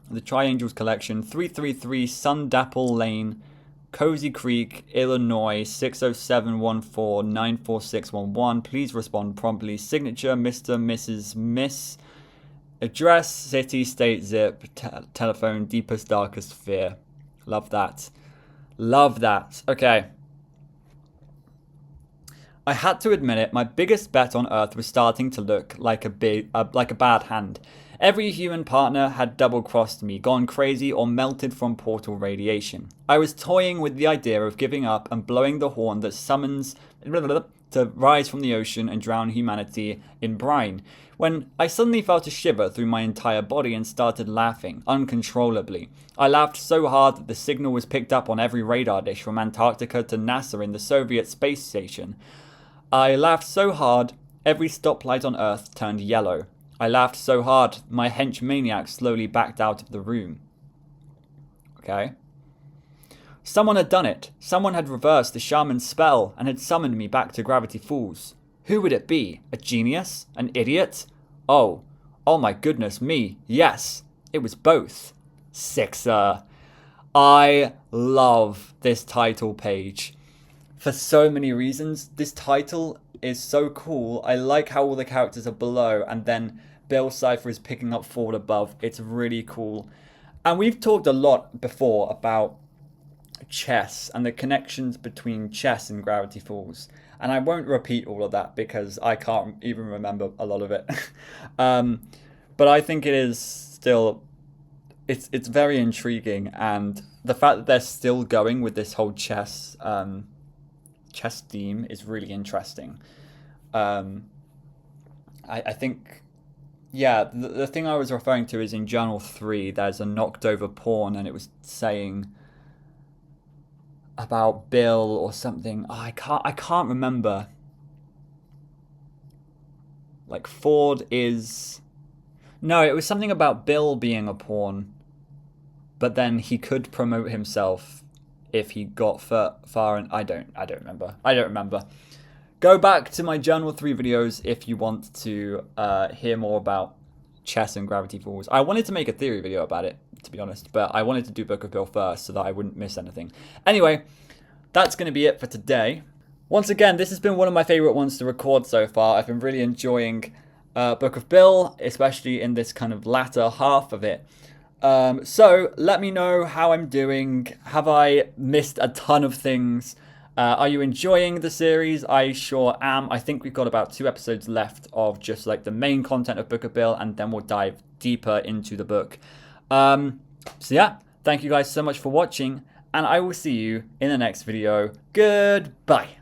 The Triangles Collection, 333 Sundapple Lane, Cozy Creek, Illinois, 60714-94611. Please respond promptly. Signature, Mr., Mrs., Miss. Address, city, state, zip, telephone, deepest, darkest fear. Love that. Love that. Okay. I had to admit it, my biggest bet on Earth was starting to look like a bad hand. Every human partner had double-crossed me, gone crazy, or melted from portal radiation. I was toying with the idea of giving up and blowing the horn that summons to rise from the ocean and drown humanity in brine, when I suddenly felt a shiver through my entire body and started laughing, uncontrollably. I laughed so hard that the signal was picked up on every radar dish from Antarctica to NASA in the Soviet space station. I laughed so hard, every stoplight on Earth turned yellow. I laughed so hard, my hench maniac slowly backed out of the room. Okay. Someone had done it. Someone had reversed the shaman's spell and had summoned me back to Gravity Falls. Who would it be? A genius? An idiot? Oh my goodness me. Yes, it was both. Sixer. I love this title page. For so many reasons. This title is so cool. I like how all the characters are below and then Bill Cipher is picking up forward above. It's really cool. And we've talked a lot before about chess and the connections between chess and Gravity Falls. And I won't repeat all of that because I can't even remember a lot of it. But I think it is still, it's very intriguing. And the fact that they're still going with this whole chess theme is really interesting. I think, yeah, the thing I was referring to is in Journal 3, there's a knocked over pawn and it was saying about Bill or something. Oh, I can't remember. Like Ford is... No, it was something about Bill being a pawn, but then he could promote himself if he got far, and I don't remember. Go back to my Journal 3 videos if you want to hear more about chess and Gravity Falls. I wanted to make a theory video about it, to be honest, but I wanted to do Book of Bill first so that I wouldn't miss anything. Anyway, that's going to be it for today. Once again, this has been one of my favorite ones to record so far. I've been really enjoying Book of Bill, especially in this kind of latter half of it. So let me know how I'm doing. Have I missed a ton of things? Are you enjoying the series? I sure am. I think we've got about 2 episodes left of just like the main content of Book of Bill, and then we'll dive deeper into the book. So yeah, thank you guys so much for watching, and I will see you in the next video. Goodbye.